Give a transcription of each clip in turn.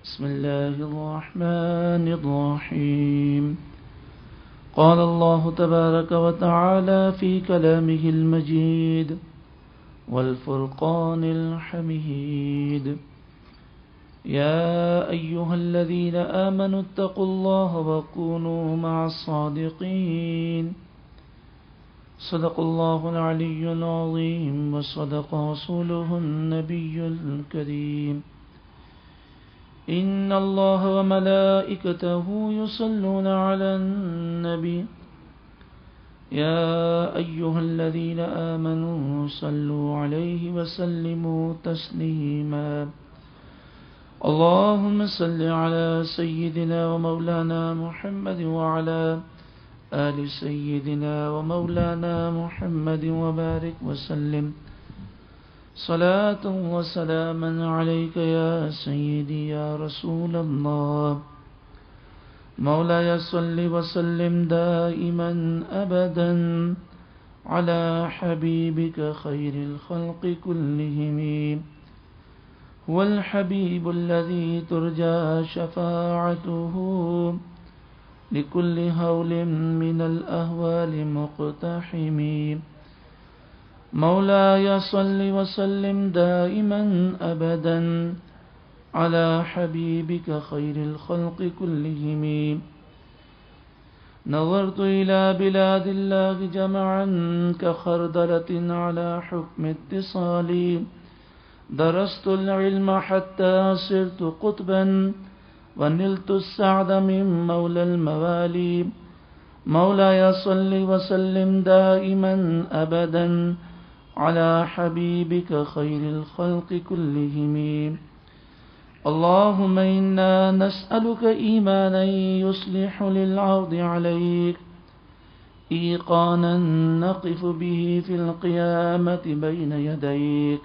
بسم الله الرحمن الرحيم. قال الله تبارك وتعالى في كلامه المجيد والفرقان الحميد: يا أيها الذين آمنوا اتقوا الله وكونوا مع الصادقين. صدق الله العلي العظيم وصدق رسوله النبي الكريم. إن الله وملائكته يصلون على النبي يا أيها الذين آمنوا صلوا عليه وسلموا تسليما. اللهم صل على سيدنا ومولانا محمد وعلى آل سيدنا ومولانا محمد وبارك وسلم صلاة وسلاما عليك يا سيدي يا رسول الله. مولاي صل وسلم دائما أبدا على حبيبك خير الخلق كلهم. هو الحبيب الذي ترجى شفاعته لكل هول من الأهوال مقتحم. مولاي صل وسلم دائما أبدا على حبيبك خير الخلق كلهم. نظرت إلى بلاد الله جمعا كخردلة على حكم اتصالي. درست العلم حتى صرت قطبا ونلت السعد من مولى الموالي. مولاي صل وسلم دائما أبدا على حبيبك خير الخلق كلهم. اللهم إنا نسألك إيمانا يصلح للعرض عليك، إيقانا نقف به في القيامة بين يديك،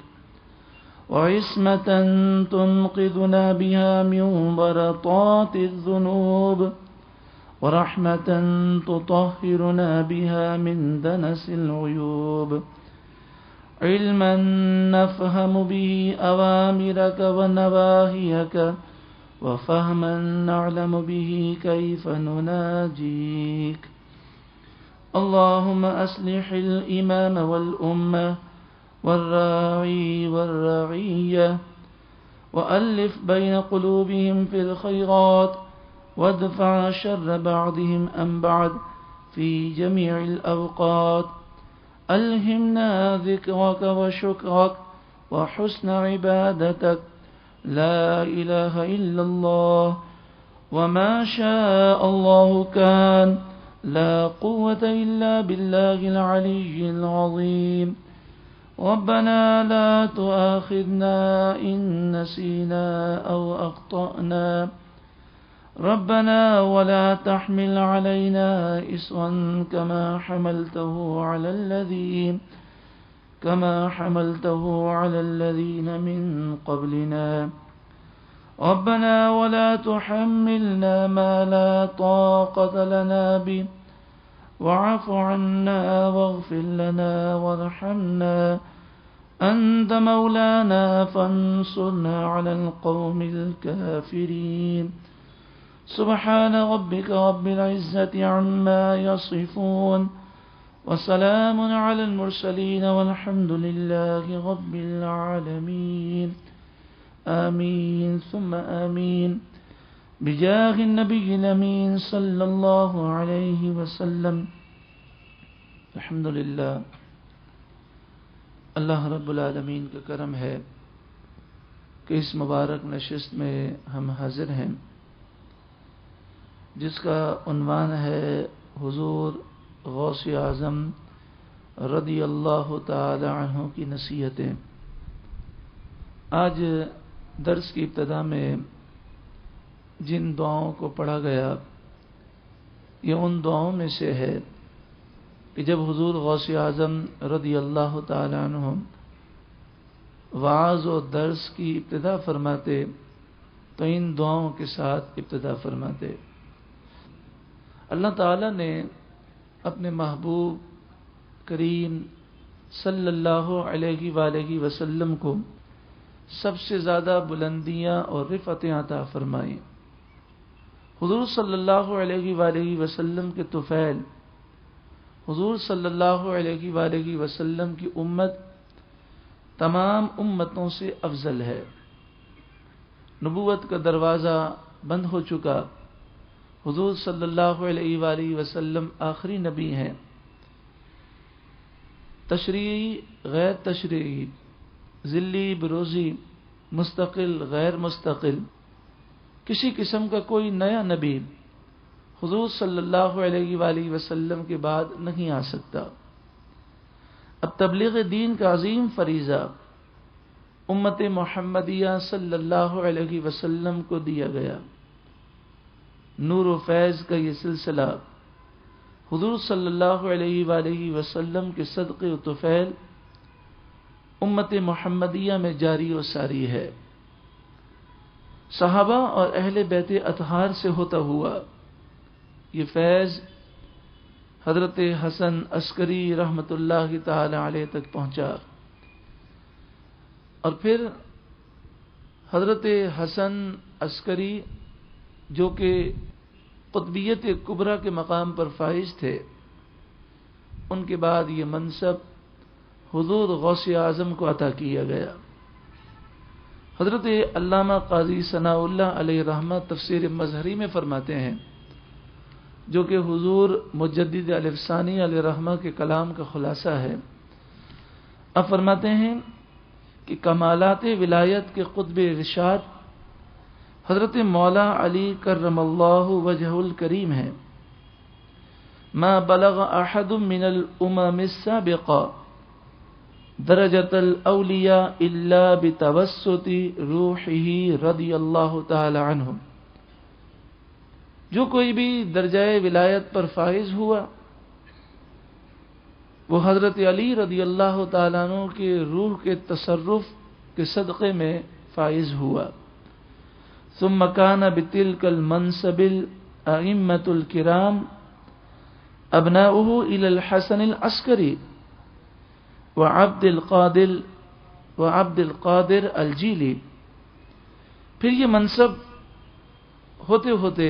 وعصمة تنقذنا بها من ورطات الذنوب، ورحمة تطهرنا بها من دنس العيوب، علما نفهم به أوامرك ونواهيك، وفهما نعلم به كيف نناجيك. اللهم أصلح الإمام والأمة والراعي والرعية، وألف بين قلوبهم في الخيرات، وادفع شر بعضهم عن بعض في جميع الأوقات. ألهمنا ذكرك وشكرك وحسن عبادتك. لا إله إلا الله، وما شاء الله كان، لا قوة إلا بالله العلي العظيم. ربنا لا تؤاخذنا إن نسينا أو أخطأنا. ربنا ولا تحمل علينا إصرا كما حملته على الذين من قبلنا. ربنا ولا تحملنا ما لا طاقة لنا به، واعف عنا واغفر لنا وارحمنا. أنت مولانا فانصرنا على القوم الكافرين. سبحان ربك رب العزة عما يصفون، وسلام على المرسلين، والحمد لله رب العالمين. آمين ثم آمين بجاه النبي الأمين صلی اللہ علیہ وسلم. الحمدللہ، اللہ رب العالمین کا کرم ہے کہ اس مبارک نشست میں ہم حاضر ہیں، جس کا عنوان ہے حضور غوث اعظم رضی اللہ تعالی عنہ کی نصیحتیں. آج درس کی ابتدا میں جن دعاؤں کو پڑھا گیا، یہ ان دعاؤں میں سے ہے کہ جب حضور غوث اعظم رضی اللہ تعالی عنہ وعظ و درس کی ابتدا فرماتے تو ان دعاؤں کے ساتھ ابتدا فرماتے. اللہ تعالی نے اپنے محبوب کریم صلی اللہ علیہ وآلہ وسلم کو سب سے زیادہ بلندیاں اور رفعتیں عطا فرمائیں۔ حضور صلی اللہ علیہ وآلہ وسلم کے طفیل، حضور صلی اللہ علیہ وآلہ وسلم کی امت تمام امتوں سے افضل ہے۔ نبوت کا دروازہ بند ہو چکا، حضور صلی اللہ علیہ وآلہ وسلم آخری نبی ہیں۔ تشریعی، غیر تشریعی، ذلی، بروزی، مستقل، غیر مستقل، کسی قسم کا کوئی نیا نبی حضور صلی اللہ علیہ وآلہ وسلم کے بعد نہیں آ سکتا۔ اب تبلیغ دین کا عظیم فریضہ امت محمدیہ صلی اللہ علیہ وسلم کو دیا گیا۔ نور و فیض کا یہ سلسلہ حضور صلی اللہ علیہ وآلہ وسلم کے صدقے و طفیل امت محمدیہ میں جاری و ساری ہے۔ صحابہ اور اہل بیت اطہار سے ہوتا ہوا یہ فیض حضرت حسن عسکری رحمۃ اللہ تعالی علیہ تک پہنچا، اور پھر حضرت حسن عسکری جو کہ قطبیت کبریٰ کے مقام پر فائز تھے، ان کے بعد یہ منصب حضور غوث اعظم کو عطا کیا گیا۔ حضرت علامہ قاضی ثناء اللہ علیہ رحمہ تفسیر مظہری میں فرماتے ہیں، جو کہ حضور مجدد الف ثانی علیہ رحمہ کے کلام کا خلاصہ ہے۔ اب فرماتے ہیں کہ کمالات ولایت کے قطب ارشاد حضرت مولا علی کرم اللہ وجہ الکریم ہیں۔ ما بلغ احد من الامم السابقہ درجۃ الاولیاء الا بتوسط روحہ رضی اللہ تعالی عنہ۔ جو کوئی بھی درجہ ولایت پر فائز ہوا وہ حضرت علی رضی اللہ تعالیٰ عنہ کے روح کے تصرف کے صدقے میں فائز ہوا۔ ثم كان بتلك المنصب الأئمة الكرام أبناؤه إلى الحسن العسكري وعبد القادر الجیلی۔ پھر یہ منصب ہوتے ہوتے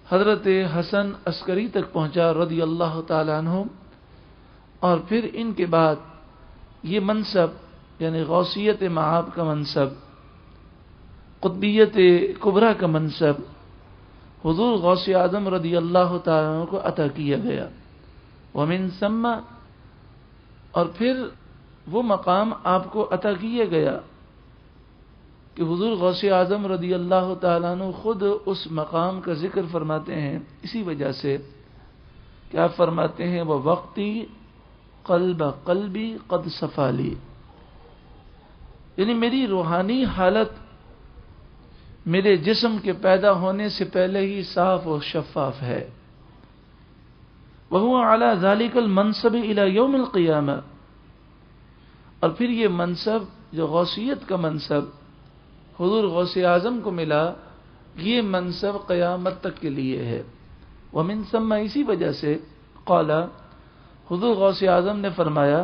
حضرت حسن عسکری تک پہنچا رضی اللہ تعالیٰ عنہ، اور پھر ان کے بعد یہ منصب یعنی غوثیت معاب کا منصب، قطبیت کبریٰ کا منصب حضور غوث اعظم رضی اللہ تعالیٰ عنہ کو عطا کیا گیا۔ ومن ثم، اور پھر وہ مقام آپ کو عطا کیا گیا کہ حضور غوث اعظم رضی اللہ تعالیٰ عنہ خود اس مقام کا ذکر فرماتے ہیں، اسی وجہ سے کہ آپ فرماتے ہیں وہ وقتی قلب قلبی قد صفالی، یعنی میری روحانی حالت میرے جسم کے پیدا ہونے سے پہلے ہی صاف و شفاف ہے۔ وَهُوَ عَلَى ذَلِكَ الْمَنْصَبِ إِلَى يَوْمِ الْقِيَامَةِ، اور پھر یہ منصب جو غوثیت کا منصب حضور غوث اعظم کو ملا، یہ منصب قیامت تک کے لیے ہے۔ ومن ثم، اسی وجہ سے قال، حضور غوث اعظم نے فرمایا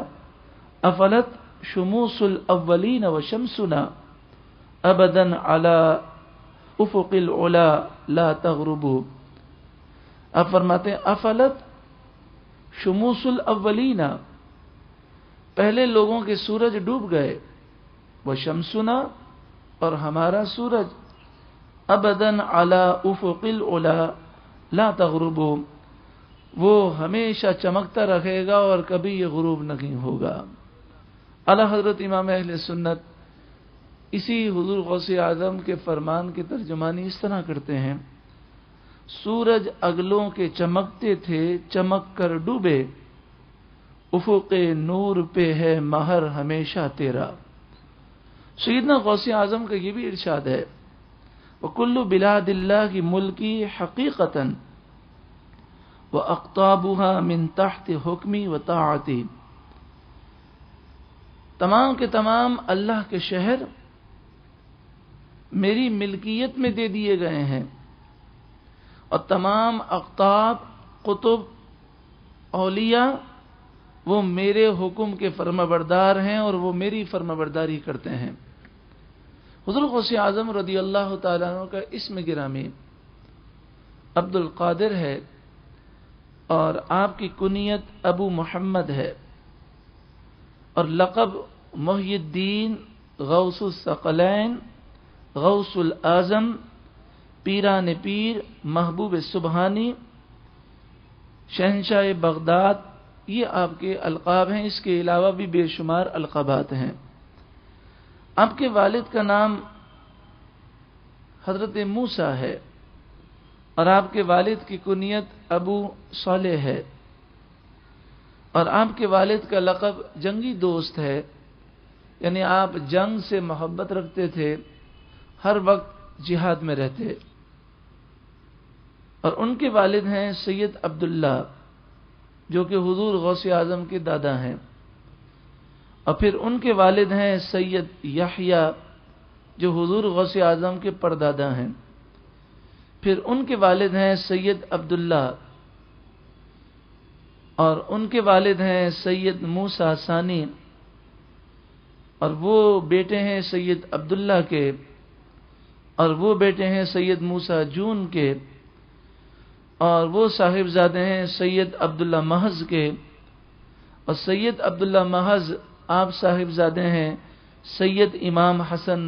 افلت شموس الاولین وشمسنا ابدا على افق العلا لا تغرب۔ اب فرماتے ہیں افلت شموس الاولین، پہلے لوگوں کے سورج ڈوب گئے، وشمسنا، اور ہمارا سورج، ابدا علی افق العلا لا تغرب، وہ ہمیشہ چمکتا رہے گا اور کبھی یہ غروب نہیں ہوگا۔ اعلی حضرت امام اہل سنت اسی حضور غوث اعظم کے فرمان کی ترجمانی اس طرح کرتے ہیں، سورج اگلوں کے چمکتے تھے چمک کر ڈوبے، افق نور پہ ہے مہر ہمیشہ تیرا۔ سیدنا غوث اعظم کا یہ بھی ارشاد ہے وَكُلُّ بِلَادِ اللَّهِ مُلْكِ حَقِيقَةً وَأَقْطَابُهَا مِن تَحْتِ حُكْمِ وَطَاعَتِهِ، تمام کے تمام اللہ کے شہر میری ملکیت میں دے دیے گئے ہیں، اور تمام اقطاب، قطب، اولیاء وہ میرے حکم کے فرمانبردار ہیں اور وہ میری فرمانبرداری کرتے ہیں۔ حضور غوث اعظم رضی اللہ تعالیٰ عنہ کا اسم گرامی عبد القادر ہے اور آپ کی کنیت ابو محمد ہے اور لقب محی الدین، غوث الثقلین، غوث الاعظم، پیران پیر، محبوب سبحانی، شہنشاہ بغداد، یہ آپ کے القاب ہیں۔ اس کے علاوہ بھی بے شمار القابات ہیں۔ آپ کے والد کا نام حضرت موسیٰ ہے اور آپ کے والد کی کنیت ابو صالح ہے اور آپ کے والد کا لقب جنگی دوست ہے، یعنی آپ جنگ سے محبت رکھتے تھے، ہر وقت جہاد میں رہتے۔ اور ان کے والد ہیں سید عبداللہ جو کہ حضور غوث اعظم کے دادا ہیں، اور پھر ان کے والد ہیں سید یحییٰ جو حضور غوث اعظم کے پردادا ہیں، پھر ان کے والد ہیں سید عبداللہ اور ان کے والد ہیں سید موسیٰ ثانی، اور وہ بیٹے ہیں سید عبداللہ کے، اور وہ بیٹے ہیں سید موسیٰ جون کے، اور وہ صاحبزادے ہیں سید عبداللہ محض کے، اور سید عبداللہ محض آپ صاحبزادے ہیں سید امام حسن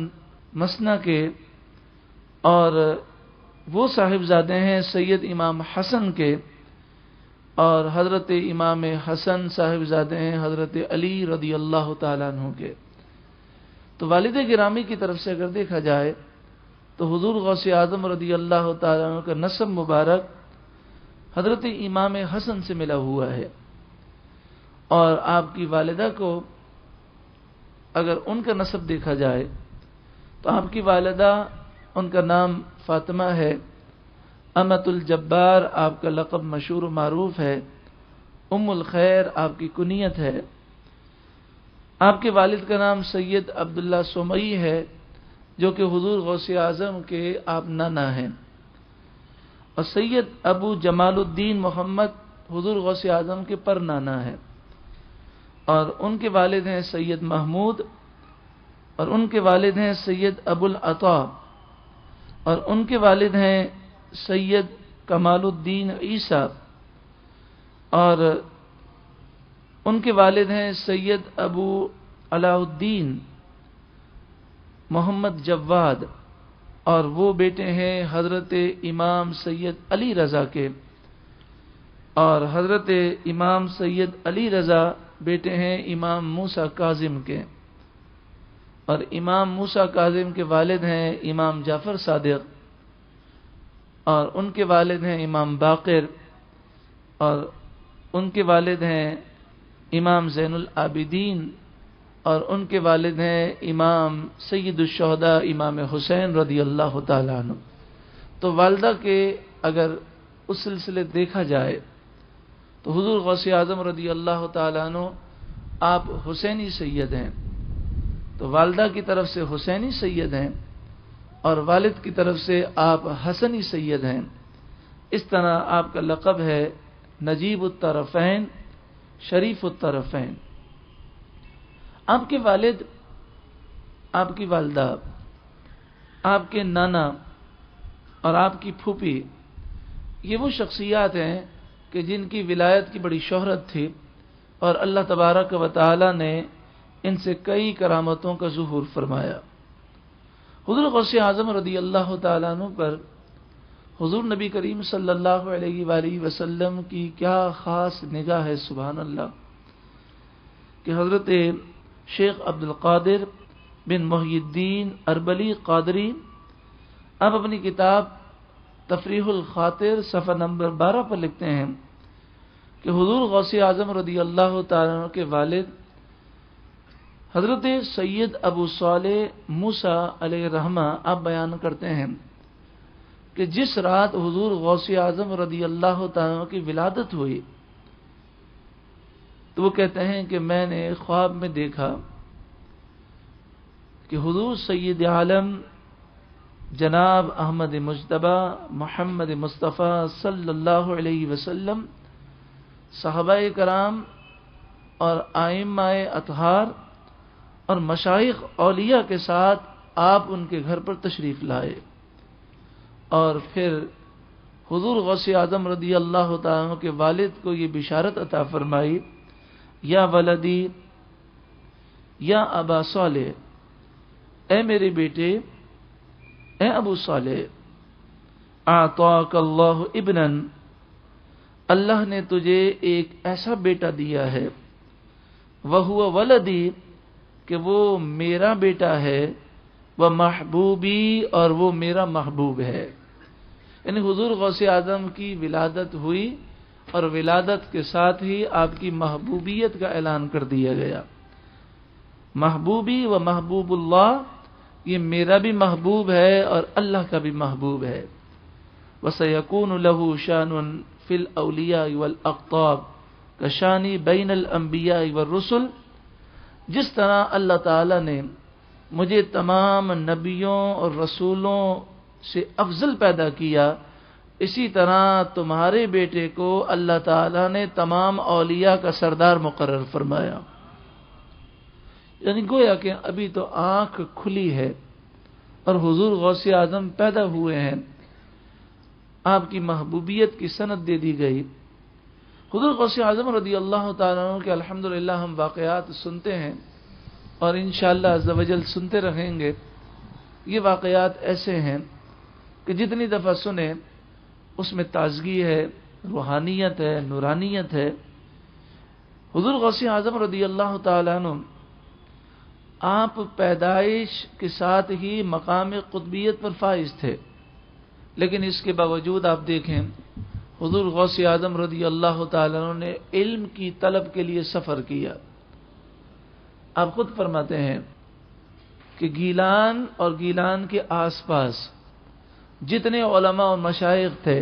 مسنا کے، اور وہ صاحبزادے ہیں سید امام حسن کے، اور حضرت امام حسن صاحبزادے ہیں حضرت علی رضی اللہ تعالیٰ عنہ کے۔ تو والد گرامی کی طرف سے اگر دیکھا جائے تو حضور غوث اعظم رضی اللہ تعالیٰ عنہ کا نسب مبارک حضرت امام حسن سے ملا ہوا ہے، اور آپ کی والدہ کو اگر ان کا نسب دیکھا جائے تو آپ کی والدہ، ان کا نام فاطمہ ہے، امت الجبار آپ کا لقب مشہور و معروف ہے، ام الخیر آپ کی کنیت ہے۔ آپ کے والد کا نام سید عبداللہ سمئی ہے جو کہ حضور غوث اعظم کے آپ نانا ہیں، اور سید ابو جمال الدین محمد حضور غوث اعظم کے پر نانا ہے، اور ان کے والد ہیں سید محمود، اور ان کے والد ہیں سید ابو العطا، اور ان کے والد ہیں سید کمال الدین عیسیٰ، اور ان کے والد ہیں سید ابو علاء الدین محمد جواد، اور وہ بیٹے ہیں حضرت امام سید علی رضا کے، اور حضرت امام سید علی رضا بیٹے ہیں امام موسیٰ کاظم کے، اور امام موسیٰ کاظم کے والد ہیں امام جعفر صادق، اور ان کے والد ہیں امام باقر، اور ان کے والد ہیں امام زین العابدین، اور ان کے والد ہیں امام سید الشہداء امام حسین رضی اللہ تعالیٰ عنہ۔ تو والدہ کے اگر اس سلسلے دیکھا جائے تو حضور غوث اعظم رضی اللہ تعالیٰ عنہ آپ حسینی سید ہیں، تو والدہ کی طرف سے حسینی سید ہیں اور والد کی طرف سے آپ حسنی سید ہیں۔ اس طرح آپ کا لقب ہے نجیب الطرفین، شریف الطرفین۔ آپ کے والد، آپ کی والدہ، آپ کے نانا اور آپ کی پھوپھی، یہ وہ شخصیات ہیں کہ جن کی ولایت کی بڑی شہرت تھی، اور اللہ تبارک و تعالی نے ان سے کئی کرامتوں کا ظہور فرمایا۔ حضور غوث اعظم رضی اللہ تعالیٰ عنہ پر حضور نبی کریم صلی اللہ علیہ وآلہ وسلم کی کیا خاص نگاہ ہے، سبحان اللہ، کہ حضرت شیخ عبد القادر بن محی الدین اربلی قادری اب اپنی کتاب تفریح الخاطر صفحہ نمبر 12 پر لکھتے ہیں کہ حضور غوث اعظم رضی اللہ تعالیٰ عنہ کے والد حضرت سید ابو صالح موسیٰ علیہ الرحمہ آپ بیان کرتے ہیں کہ جس رات حضور غوث اعظم رضی اللہ تعالیٰ عنہ کی ولادت ہوئی تو وہ کہتے ہیں کہ میں نے خواب میں دیکھا کہ حضور سید عالم جناب احمد مجتبی محمد مصطفیٰ صلی اللہ علیہ وسلم، صحابہ کرام اور ائمہ اطہار اور مشائخ اولیاء کے ساتھ آپ ان کے گھر پر تشریف لائے اور پھر حضور غوث اعظم رضی اللہ تعالیٰ عنہ کے والد کو یہ بشارت عطا فرمائی، یا ولدی یا ابا صالح، اے میرے بیٹے، اے ابو صالح، اعطاک اللہ ابنا، اللہ نے تجھے ایک ایسا بیٹا دیا ہے، وہو ولدی، کہ وہ میرا بیٹا ہے، وہ محبوبی، اور وہ میرا محبوب ہے۔ یعنی حضور غوث اعظم کی ولادت ہوئی اور ولادت کے ساتھ ہی آپ کی محبوبیت کا اعلان کر دیا گیا۔ محبوبی و محبوب اللہ، یہ میرا بھی محبوب ہے اور اللہ کا بھی محبوب ہے۔ وَسَيَكُونُ لَهُ شَانٌ فِي الْأَوْلِيَاءِ وَالْأَقْطَابِ كَشَانِ بَيْنَ الْأَنْبِيَاءِ وَالرُّسُلِ، جس طرح اللہ تعالی نے مجھے تمام نبیوں اور رسولوں سے افضل پیدا کیا، اسی طرح تمہارے بیٹے کو اللہ تعالی نے تمام اولیاء کا سردار مقرر فرمایا۔ یعنی گویا کہ ابھی تو آنکھ کھلی ہے اور حضور غوث اعظم پیدا ہوئے ہیں، آپ کی محبوبیت کی سند دے دی گئی۔ حضور غوث اعظم رضی اللہ تعالیٰ عنہ کے الحمدللہ ہم واقعات سنتے ہیں اور انشاءاللہ عز و جل سنتے رہیں گے۔ یہ واقعات ایسے ہیں کہ جتنی دفعہ سنیں اس میں تازگی ہے، روحانیت ہے، نورانیت ہے۔ حضور غوث اعظم رضی اللہ تعالیٰ عنہ آپ پیدائش کے ساتھ ہی مقام قطبیت پر فائز تھے، لیکن اس کے باوجود آپ دیکھیں حضور غوث اعظم رضی اللہ تعالیٰ عنہ نے علم کی طلب کے لیے سفر کیا۔ آپ خود فرماتے ہیں کہ گیلان اور گیلان کے آس پاس جتنے علماء اور مشائخ تھے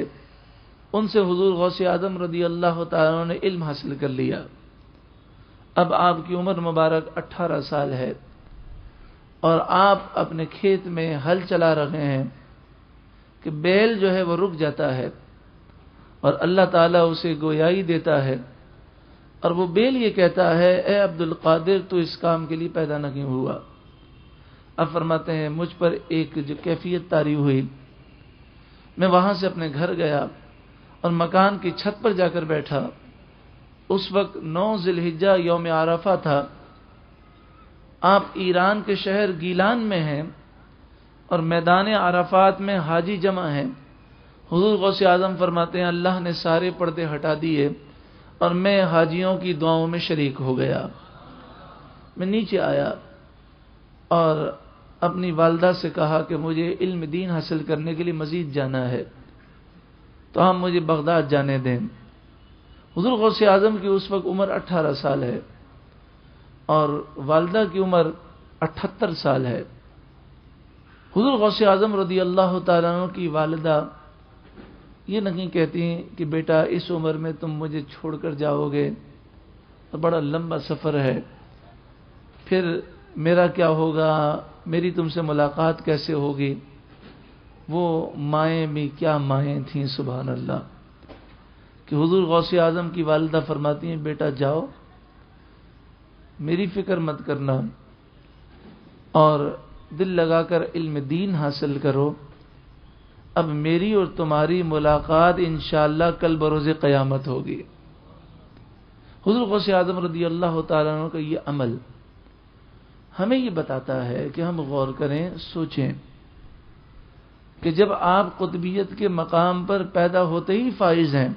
ان سے حضور غوث اعظم رضی اللہ تعالیٰ عنہ نے علم حاصل کر لیا۔ اب آپ کی عمر مبارک 18 سال ہے اور آپ اپنے کھیت میں ہل چلا رہے ہیں کہ بیل جو ہے وہ رک جاتا ہے اور اللہ تعالیٰ اسے گویائی دیتا ہے اور وہ بیل یہ کہتا ہے، اے عبد القادر، تو اس کام کے لیے پیدا نہیں ہوا۔ اب فرماتے ہیں مجھ پر ایک جو کیفیت طاری ہوئی، میں وہاں سے اپنے گھر گیا اور مکان کی چھت پر جا کر بیٹھا۔ اس وقت 9 ذی الحجہ یوم عرفہ تھا۔ آپ ایران کے شہر گیلان میں ہیں اور میدان عرفات میں حاجی جمع ہیں۔ حضور غوث اعظم فرماتے ہیں اللہ نے سارے پردے ہٹا دیے اور میں حاجیوں کی دعاؤں میں شریک ہو گیا۔ میں نیچے آیا اور اپنی والدہ سے کہا کہ مجھے علم دین حاصل کرنے کے لیے مزید جانا ہے، تو آپ مجھے بغداد جانے دیں۔ حضور غوث اعظم کی اس وقت عمر 18 سال ہے اور والدہ کی عمر 78 سال ہے۔ حضور غوث اعظم رضی اللہ تعالیٰ عنہ کی والدہ یہ نہیں کہتی کہ بیٹا اس عمر میں تم مجھے چھوڑ کر جاؤ گے، تو بڑا لمبا سفر ہے، پھر میرا کیا ہوگا، میری تم سے ملاقات کیسے ہوگی۔ وہ مائیں بھی کیا مائیں تھیں، سبحان اللہ، کہ حضور غوث اعظم کی والدہ فرماتی ہیں بیٹا جاؤ، میری فکر مت کرنا اور دل لگا کر علم دین حاصل کرو، اب میری اور تمہاری ملاقات انشاءاللہ کل بروز قیامت ہوگی۔ حضور غوث اعظم رضی اللہ تعالیٰ عنہ کا یہ عمل ہمیں یہ بتاتا ہے کہ ہم غور کریں، سوچیں کہ جب آپ قطبیت کے مقام پر پیدا ہوتے ہی فائز ہیں،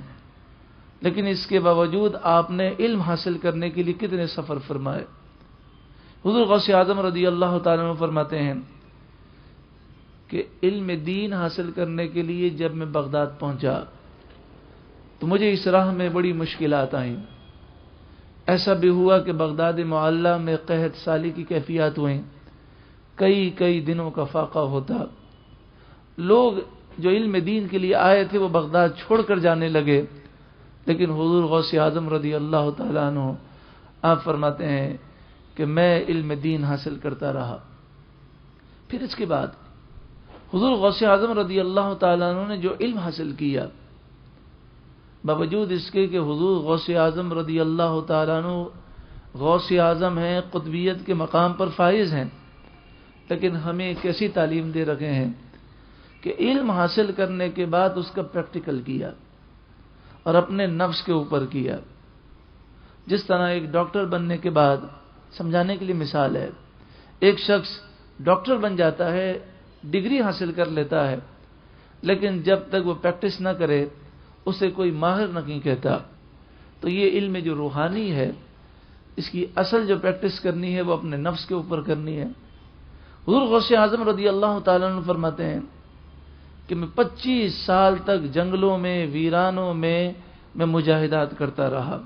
لیکن اس کے باوجود آپ نے علم حاصل کرنے کے لیے کتنے سفر فرمائے۔ حضور غوث اعظم رضی اللہ تعالیٰ عنہ فرماتے ہیں کہ علم دین حاصل کرنے کے لیے جب میں بغداد پہنچا تو مجھے اس راہ میں بڑی مشکلات آئیں۔ ایسا بھی ہوا کہ بغداد معلیٰ میں قحط سالی کی کیفیات ہوئیں، کئی دنوں کا فاقہ ہوتا، لوگ جو علم دین کے لیے آئے تھے وہ بغداد چھوڑ کر جانے لگے، لیکن حضور غوث اعظم رضی اللہ تعالیٰ عنہ آپ فرماتے ہیں کہ میں علم دین حاصل کرتا رہا۔ پھر اس کے بعد حضور غوث اعظم رضی اللہ تعالیٰ عنہ نے جو علم حاصل کیا، باوجود اس کے کہ حضور غوث اعظم رضی اللہ تعالیٰ عنہ غوث اعظم ہیں، قطبیت کے مقام پر فائز ہیں، لیکن ہمیں کیسی تعلیم دے رکھے ہیں کہ علم حاصل کرنے کے بعد اس کا پریکٹیکل کیا اور اپنے نفس کے اوپر کیا. جس طرح ایک ڈاکٹر بننے کے بعد سمجھانے کے لیے مثال ہے، ایک شخص ڈاکٹر بن جاتا ہے، ڈگری حاصل کر لیتا ہے، لیکن جب تک وہ پریکٹس نہ کرے اسے کوئی ماہر نہیں کہتا. تو یہ علم جو روحانی ہے اس کی اصل جو پریکٹس کرنی ہے وہ اپنے نفس کے اوپر کرنی ہے. حضور غوث اعظم رضی اللہ تعالیٰ عنہ فرماتے ہیں کہ میں 25 سال تک جنگلوں میں، ویرانوں میں مجاہدات کرتا رہا،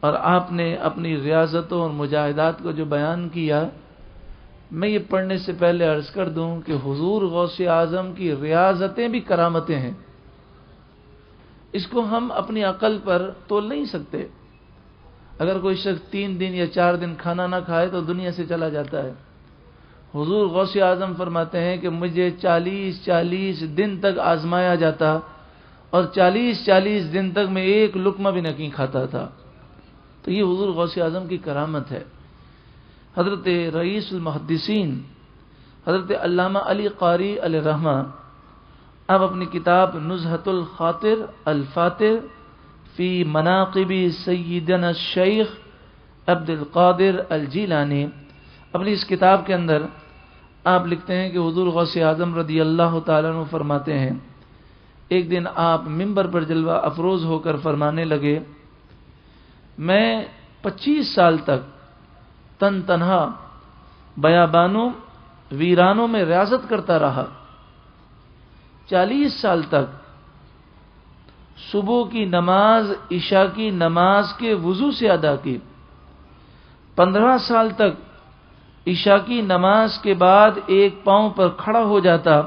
اور آپ نے اپنی ریاضتوں اور مجاہدات کو جو بیان کیا، میں یہ پڑھنے سے پہلے عرض کر دوں کہ حضور غوث اعظم کی ریاضتیں بھی کرامتیں ہیں. اس کو ہم اپنی عقل پر تول نہیں سکتے. اگر کوئی شخص 3 دن یا 4 دن کھانا نہ کھائے تو دنیا سے چلا جاتا ہے. حضور غوث اعظم فرماتے ہیں کہ مجھے 40 دن تک آزمایا جاتا اور 40 دن تک میں ایک لقمہ بھی نہیں کھاتا تھا. تو یہ حضور غوث اعظم کی کرامت ہے. حضرت رئیس المحدثین حضرت علامہ علی قاری علیہ رحمہ اب اپنی کتاب نزہۃ الخاطر الفاتر فی مناقب سیدنا الشیخ عبد القادر الجیلانی، اپنی اس کتاب کے اندر آپ لکھتے ہیں کہ حضور غوث اعظم رضی اللہ تعالیٰ عنہ فرماتے ہیں، ایک دن آپ منبر پر جلوہ افروز ہو کر فرمانے لگے، میں 25 سال تک تن تنہا بیابانوں ویرانوں میں ریاضت کرتا رہا. 40 سال تک صبح کی نماز عشاء کی نماز کے وضو سے ادا کی. 15 سال تک عشاء کی نماز کے بعد ایک پاؤں پر کھڑا ہو جاتا،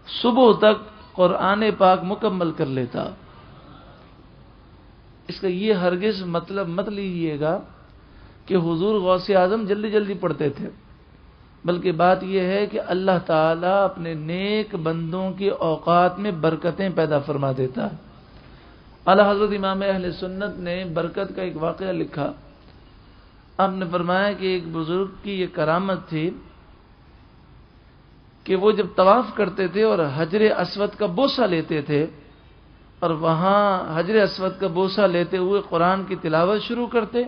صبح تک قرآن پاک مکمل کر لیتا. اس کا یہ ہرگز مطلب مت لیجیے گا کہ حضور غوث اعظم جلدی جلدی پڑھتے تھے، بلکہ بات یہ ہے کہ اللہ تعالیٰ اپنے نیک بندوں کے اوقات میں برکتیں پیدا فرما دیتا ہے. اعلیٰ حضرت امام اہل سنت نے برکت کا ایک واقعہ لکھا. آپ نے فرمایا کہ ایک بزرگ کی یہ کرامت تھی کہ وہ جب طواف کرتے تھے اور حجر اسود کا بوسہ لیتے تھے اور وہاں حجر اسود کا بوسہ لیتے ہوئے قرآن کی تلاوت شروع کرتے،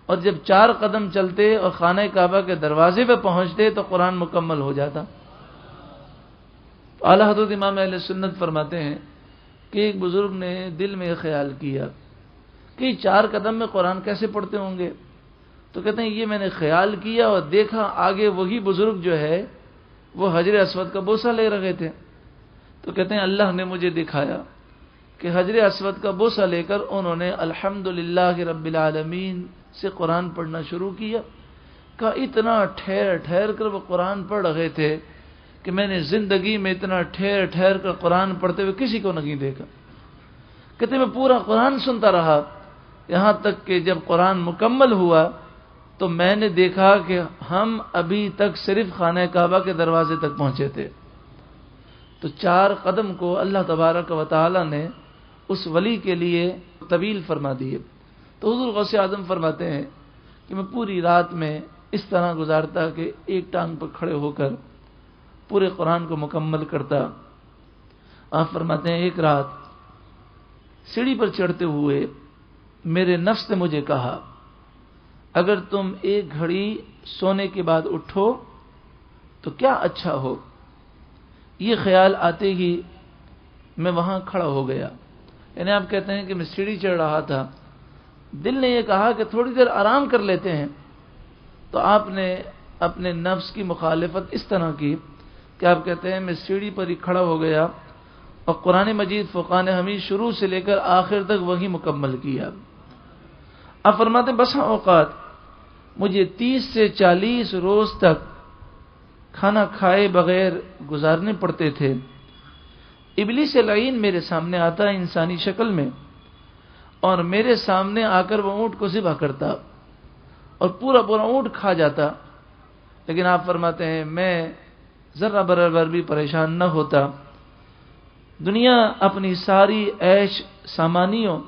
اور جب 4 قدم چلتے اور خانہ کعبہ کے دروازے پہ پہنچتے تو قرآن مکمل ہو جاتا. اعلیٰ حضرت امام اہل سنت فرماتے ہیں کہ ایک بزرگ نے دل میں خیال کیا کہ 4 قدم میں قرآن کیسے پڑھتے ہوں گے. تو کہتے ہیں یہ میں نے خیال کیا اور دیکھا آگے وہی بزرگ جو ہے وہ حجر اسود کا بوسہ لے رہے تھے. تو کہتے ہیں اللہ نے مجھے دکھایا کہ حجر اسود کا بوسہ لے کر انہوں نے الحمدللہ رب العالمین سے قرآن پڑھنا شروع کیا. کہ اتنا ٹھہر ٹھہر کر وہ قرآن پڑھ رہے تھے کہ میں نے زندگی میں اتنا ٹھہر ٹھہر کر قرآن پڑھتے ہوئے کسی کو نہیں دیکھا. کہتے میں پورا قرآن سنتا رہا، یہاں تک کہ جب قرآن مکمل ہوا تو میں نے دیکھا کہ ہم ابھی تک صرف خانہ کعبہ کے دروازے تک پہنچے تھے. تو 4 قدم کو اللہ تبارک و تعالی نے اس ولی کے لیے طویل فرما دیے. تو حضور غوث اعظم فرماتے ہیں کہ میں پوری رات میں اس طرح گزارتا کہ ایک ٹانگ پر کھڑے ہو کر پورے قرآن کو مکمل کرتا. آپ فرماتے ہیں ایک رات سیڑھی پر چڑھتے ہوئے میرے نفس نے مجھے کہا اگر تم ایک گھڑی سونے کے بعد اٹھو تو کیا اچھا ہو. یہ خیال آتے ہی میں وہاں کھڑا ہو گیا. یعنی آپ کہتے ہیں کہ میں سیڑھی چڑھ رہا تھا، دل نے یہ کہا کہ تھوڑی دیر آرام کر لیتے ہیں. تو آپ نے اپنے نفس کی مخالفت اس طرح کی کہ آپ کہتے ہیں میں سیڑھی پر ہی کھڑا ہو گیا اور قرآن مجید فرقان حمید شروع سے لے کر آخر تک وہی مکمل کیا. آپ فرماتے ہیں بسا اوقات مجھے 30 سے 40 روز تک کھانا کھائے بغیر گزارنے پڑتے تھے. ابلیس لعین میرے سامنے آتا انسانی شکل میں اور میرے سامنے آ کر وہ اونٹ کو ذبح کرتا اور پورا اونٹ کھا جاتا. لیکن آپ فرماتے ہیں میں ذرہ برابر بھی پریشان نہ ہوتا. دنیا اپنی ساری عیش سامانیوں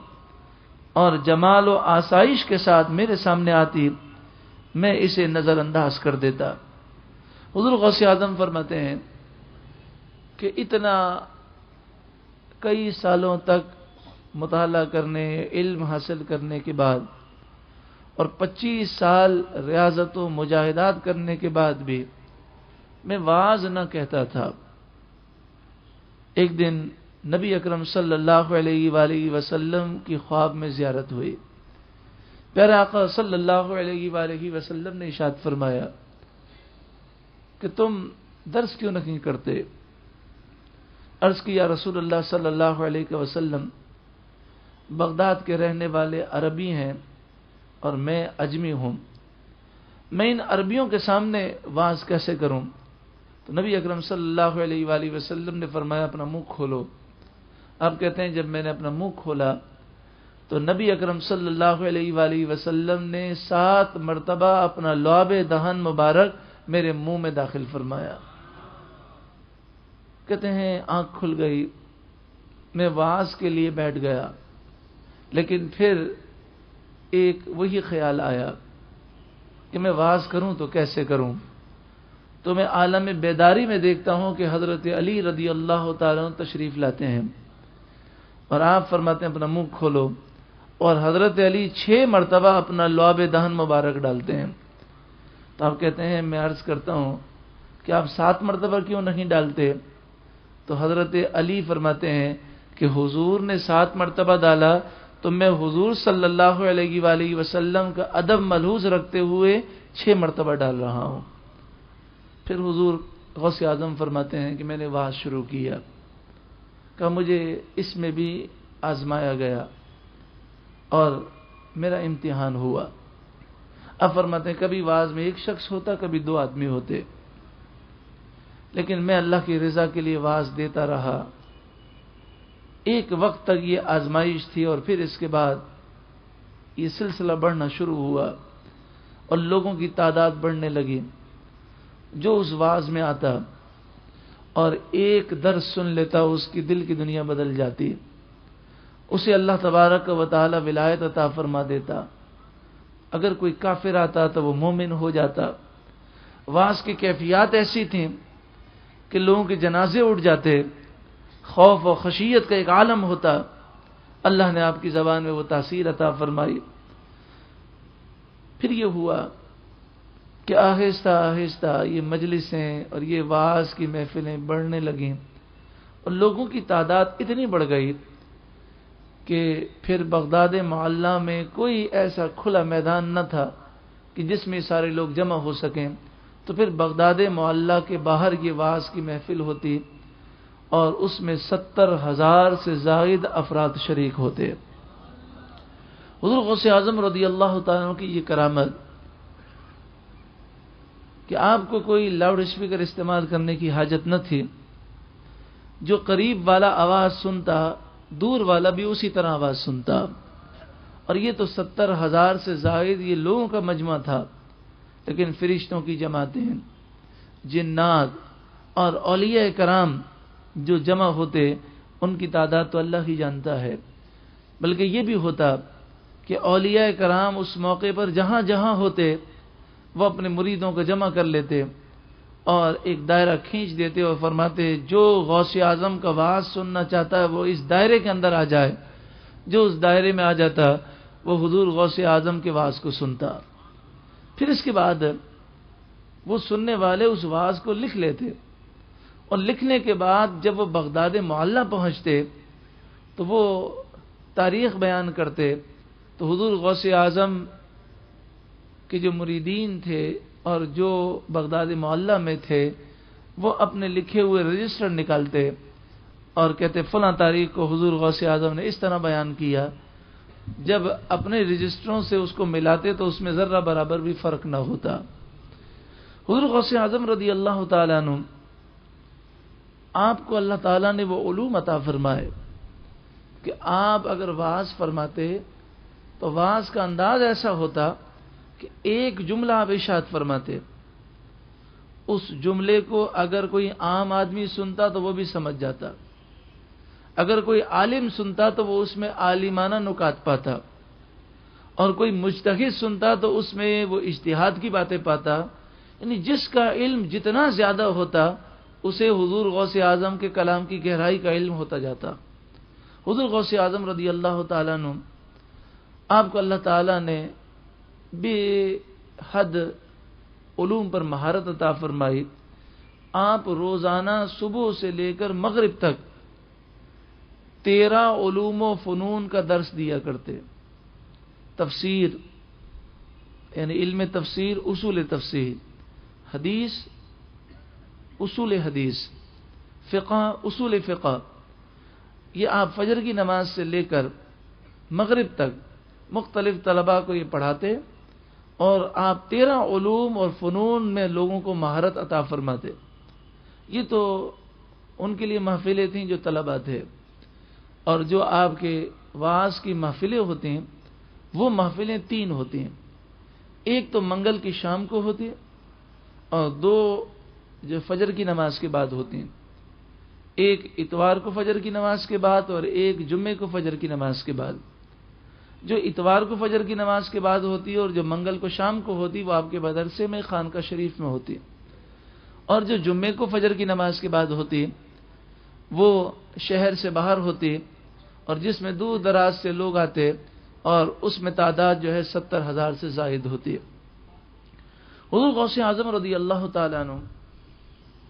اور جمال و آسائش کے ساتھ میرے سامنے آتی، میں اسے نظر انداز کر دیتا. حضور غوث اعظم فرماتے ہیں کہ اتنا کئی سالوں تک مطالعہ کرنے، علم حاصل کرنے کے بعد اور 25 سال ریاضت و مجاہدات کرنے کے بعد بھی میں واعظ نہ کہتا تھا۔ ایک دن نبی اکرم صلی اللہ علیہ وآلہ وسلم کی خواب میں زیارت ہوئی۔ پیارے آقا صلی اللہ علیہ وآلہ وسلم نے ارشاد فرمایا کہ تم درس کیوں نہیں کرتے؟ عرض کیا رسول اللہ صلی اللہ علیہ وسلم بغداد کے رہنے والے عربی ہیں اور میں اجمی ہوں، میں ان عربیوں کے سامنے واعظ کیسے کروں؟ تو نبی اکرم صلی اللہ علیہ وآلہ وسلم نے فرمایا اپنا منہ کھولو۔ آپ کہتے ہیں جب میں نے اپنا منہ کھولا تو نبی اکرم صلی اللہ علیہ وآلہ وسلم نے 7 مرتبہ اپنا لعاب دہن مبارک میرے منہ میں داخل فرمایا۔ کہتے ہیں آنکھ کھل گئی، میں واعظ کے لیے بیٹھ گیا، لیکن پھر ایک وہی خیال آیا کہ میں واعظ کروں تو کیسے کروں؟ تو میں عالم بیداری میں دیکھتا ہوں کہ حضرت علی رضی اللہ تعالیٰ عنہ تشریف لاتے ہیں اور آپ فرماتے ہیں اپنا منہ کھولو، اور حضرت علی 6 مرتبہ اپنا لعاب دہن مبارک ڈالتے ہیں۔ تو آپ کہتے ہیں میں عرض کرتا ہوں کہ آپ 7 مرتبہ کیوں نہیں ڈالتے؟ تو حضرت علی فرماتے ہیں کہ حضور نے 7 مرتبہ ڈالا تو میں حضور صلی اللہ علیہ وآلہ وسلم کا ادب ملحوظ رکھتے ہوئے 6 مرتبہ ڈال رہا ہوں۔ پھر حضور غوث اعظم فرماتے ہیں کہ میں نے واعظ شروع کیا، کہ مجھے اس میں بھی آزمایا گیا اور میرا امتحان ہوا۔ اب فرماتے ہیں کبھی واعظ میں 1 شخص ہوتا، کبھی 2 آدمی ہوتے، لیکن میں اللہ کی رضا کے لیے واعظ دیتا رہا۔ ایک وقت تک یہ آزمائش تھی اور پھر اس کے بعد یہ سلسلہ بڑھنا شروع ہوا اور لوگوں کی تعداد بڑھنے لگی۔ جو اس واعظ میں آتا اور ایک درس سن لیتا اس کی دل کی دنیا بدل جاتی، اسے اللہ تبارک و تعالی ولایت عطا فرما دیتا۔ اگر کوئی کافر آتا تو وہ مومن ہو جاتا۔ واعظ کی کیفیات ایسی تھیں کہ لوگوں کے جنازے اٹھ جاتے، خوف و خشیت کا ایک عالم ہوتا۔ اللہ نے آپ کی زبان میں وہ تاثیر عطا فرمائی۔ پھر یہ ہوا کہ آہستہ آہستہ یہ مجلسیں اور یہ واعظ کی محفلیں بڑھنے لگیں اور لوگوں کی تعداد اتنی بڑھ گئی کہ پھر بغداد معلیٰ میں کوئی ایسا کھلا میدان نہ تھا کہ جس میں سارے لوگ جمع ہو سکیں۔ تو پھر بغداد معلیٰ کے باہر یہ واعظ کی محفل ہوتی اور اس میں 70,000 سے زائد افراد شریک ہوتے۔ حضور غوث اعظم رضی اللہ تعالیٰ عنہ کی یہ کرامت کہ آپ کو کوئی لاؤڈ اسپیکر استعمال کرنے کی حاجت نہ تھی۔ جو قریب والا آواز سنتا، دور والا بھی اسی طرح آواز سنتا، اور یہ تو 70,000 سے زائد یہ لوگوں کا مجمع تھا، لیکن فرشتوں کی جماعتیں، جنات اور اولیاء کرام جو جمع ہوتے ان کی تعداد تو اللہ ہی جانتا ہے۔ بلکہ یہ بھی ہوتا کہ اولیاء کرام اس موقع پر جہاں جہاں ہوتے وہ اپنے مریدوں کو جمع کر لیتے اور ایک دائرہ کھینچ دیتے اور فرماتے جو غوث اعظم کا واعظ سننا چاہتا ہے وہ اس دائرے کے اندر آ جائے۔ جو اس دائرے میں آ جاتا وہ حضور غوث اعظم کے واعظ کو سنتا۔ پھر اس کے بعد وہ سننے والے اس واعظ کو لکھ لیتے اور لکھنے کے بعد جب وہ بغداد معلیٰ پہنچتے تو وہ تاریخ بیان کرتے تو حضور غوث اعظم کے جو مریدین تھے اور جو بغداد معلیٰ میں تھے وہ اپنے لکھے ہوئے رجسٹر نکالتے اور کہتے فلاں تاریخ کو حضور غوث اعظم نے اس طرح بیان کیا۔ جب اپنے رجسٹروں سے اس کو ملاتے تو اس میں ذرہ برابر بھی فرق نہ ہوتا۔ حضور غوث اعظم رضی اللہ تعالیٰ عنہ آپ کو اللہ تعالیٰ نے وہ علوم عطا فرمائے کہ آپ اگر واعظ فرماتے تو واعظ کا انداز ایسا ہوتا کہ ایک جملہ آپ ارشاد فرماتے، اس جملے کو اگر کوئی عام آدمی سنتا تو وہ بھی سمجھ جاتا، اگر کوئی عالم سنتا تو وہ اس میں عالمانہ نکات پاتا، اور کوئی مجتہد سنتا تو اس میں وہ اجتہاد کی باتیں پاتا، یعنی جس کا علم جتنا زیادہ ہوتا اسے حضور غوث اعظم کے کلام کی گہرائی کا علم ہوتا جاتا۔ حضور غوث اعظم رضی اللہ تعالیٰ عنہ، آپ کو اللہ تعالیٰ نے بے حد علوم پر مہارت عطا فرمائی۔ آپ روزانہ صبح سے لے کر مغرب تک 13 علوم و فنون کا درس دیا کرتے۔ تفسیر یعنی علم تفسیر، اصول تفسیر، حدیث اصول حدیث، فقہ اصول فقہ، یہ آپ فجر کی نماز سے لے کر مغرب تک مختلف طلباء کو یہ پڑھاتے اور آپ 13 علوم اور فنون میں لوگوں کو مہارت عطا فرماتے۔ یہ تو ان کے لیے محفلیں تھیں جو طلباء تھے، اور جو آپ کے وعظ کی محفلیں ہوتی ہیں وہ محفلیں 3 ہوتی ہیں۔ ایک تو منگل کی شام کو ہوتی ہے اور 2 جو فجر کی نماز کے بعد ہوتی ہیں، ایک اتوار کو فجر کی نماز کے بعد اور ایک جمعے کو فجر کی نماز کے بعد۔ جو اتوار کو فجر کی نماز کے بعد ہوتی ہے اور جو منگل کو شام کو ہوتی وہ آپ کے مدرسے میں خانقاہ شریف میں ہوتی ہے، اور جو جمعے کو فجر کی نماز کے بعد ہوتی وہ شہر سے باہر ہوتی اور جس میں دور دراز سے لوگ آتے اور اس میں تعداد جو ہے 70,000 سے زائد ہوتی ہے۔ حضور غوث اعظم رضی اللہ تعالیٰ عنہ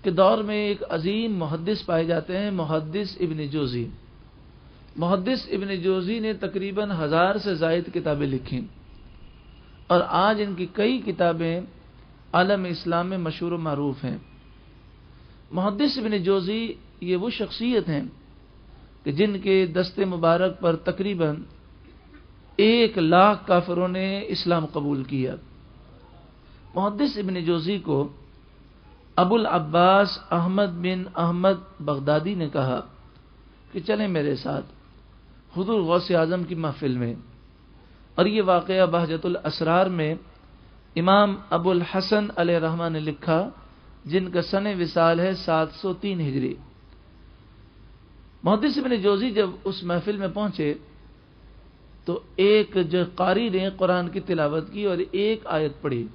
کے دور میں ایک عظیم محدث پائے جاتے ہیں، محدث ابن جوزی۔ محدث ابن جوزی نے تقریباً 1000 سے زائد کتابیں لکھی اور آج ان کی کئی کتابیں عالم اسلام میں مشہور و معروف ہیں۔ محدث ابن جوزی یہ وہ شخصیت ہیں کہ جن کے دست مبارک پر تقریباً 1,00,000 کافروں نے اسلام قبول کیا۔ محدث ابن جوزی کو ابو العباس احمد بن احمد بغدادی نے کہا کہ چلیں میرے ساتھ حضور غوث اعظم کی محفل میں، اور یہ واقعہ بہجت الاسرار میں امام ابو الحسن علیہ رحمہ نے لکھا، جن کا سن وصال ہے 703 ہجری۔ محدث ابن جوزی جب اس محفل میں پہنچے تو ایک جو قاری نے قرآن کی تلاوت کی اور ایک آیت پڑھی،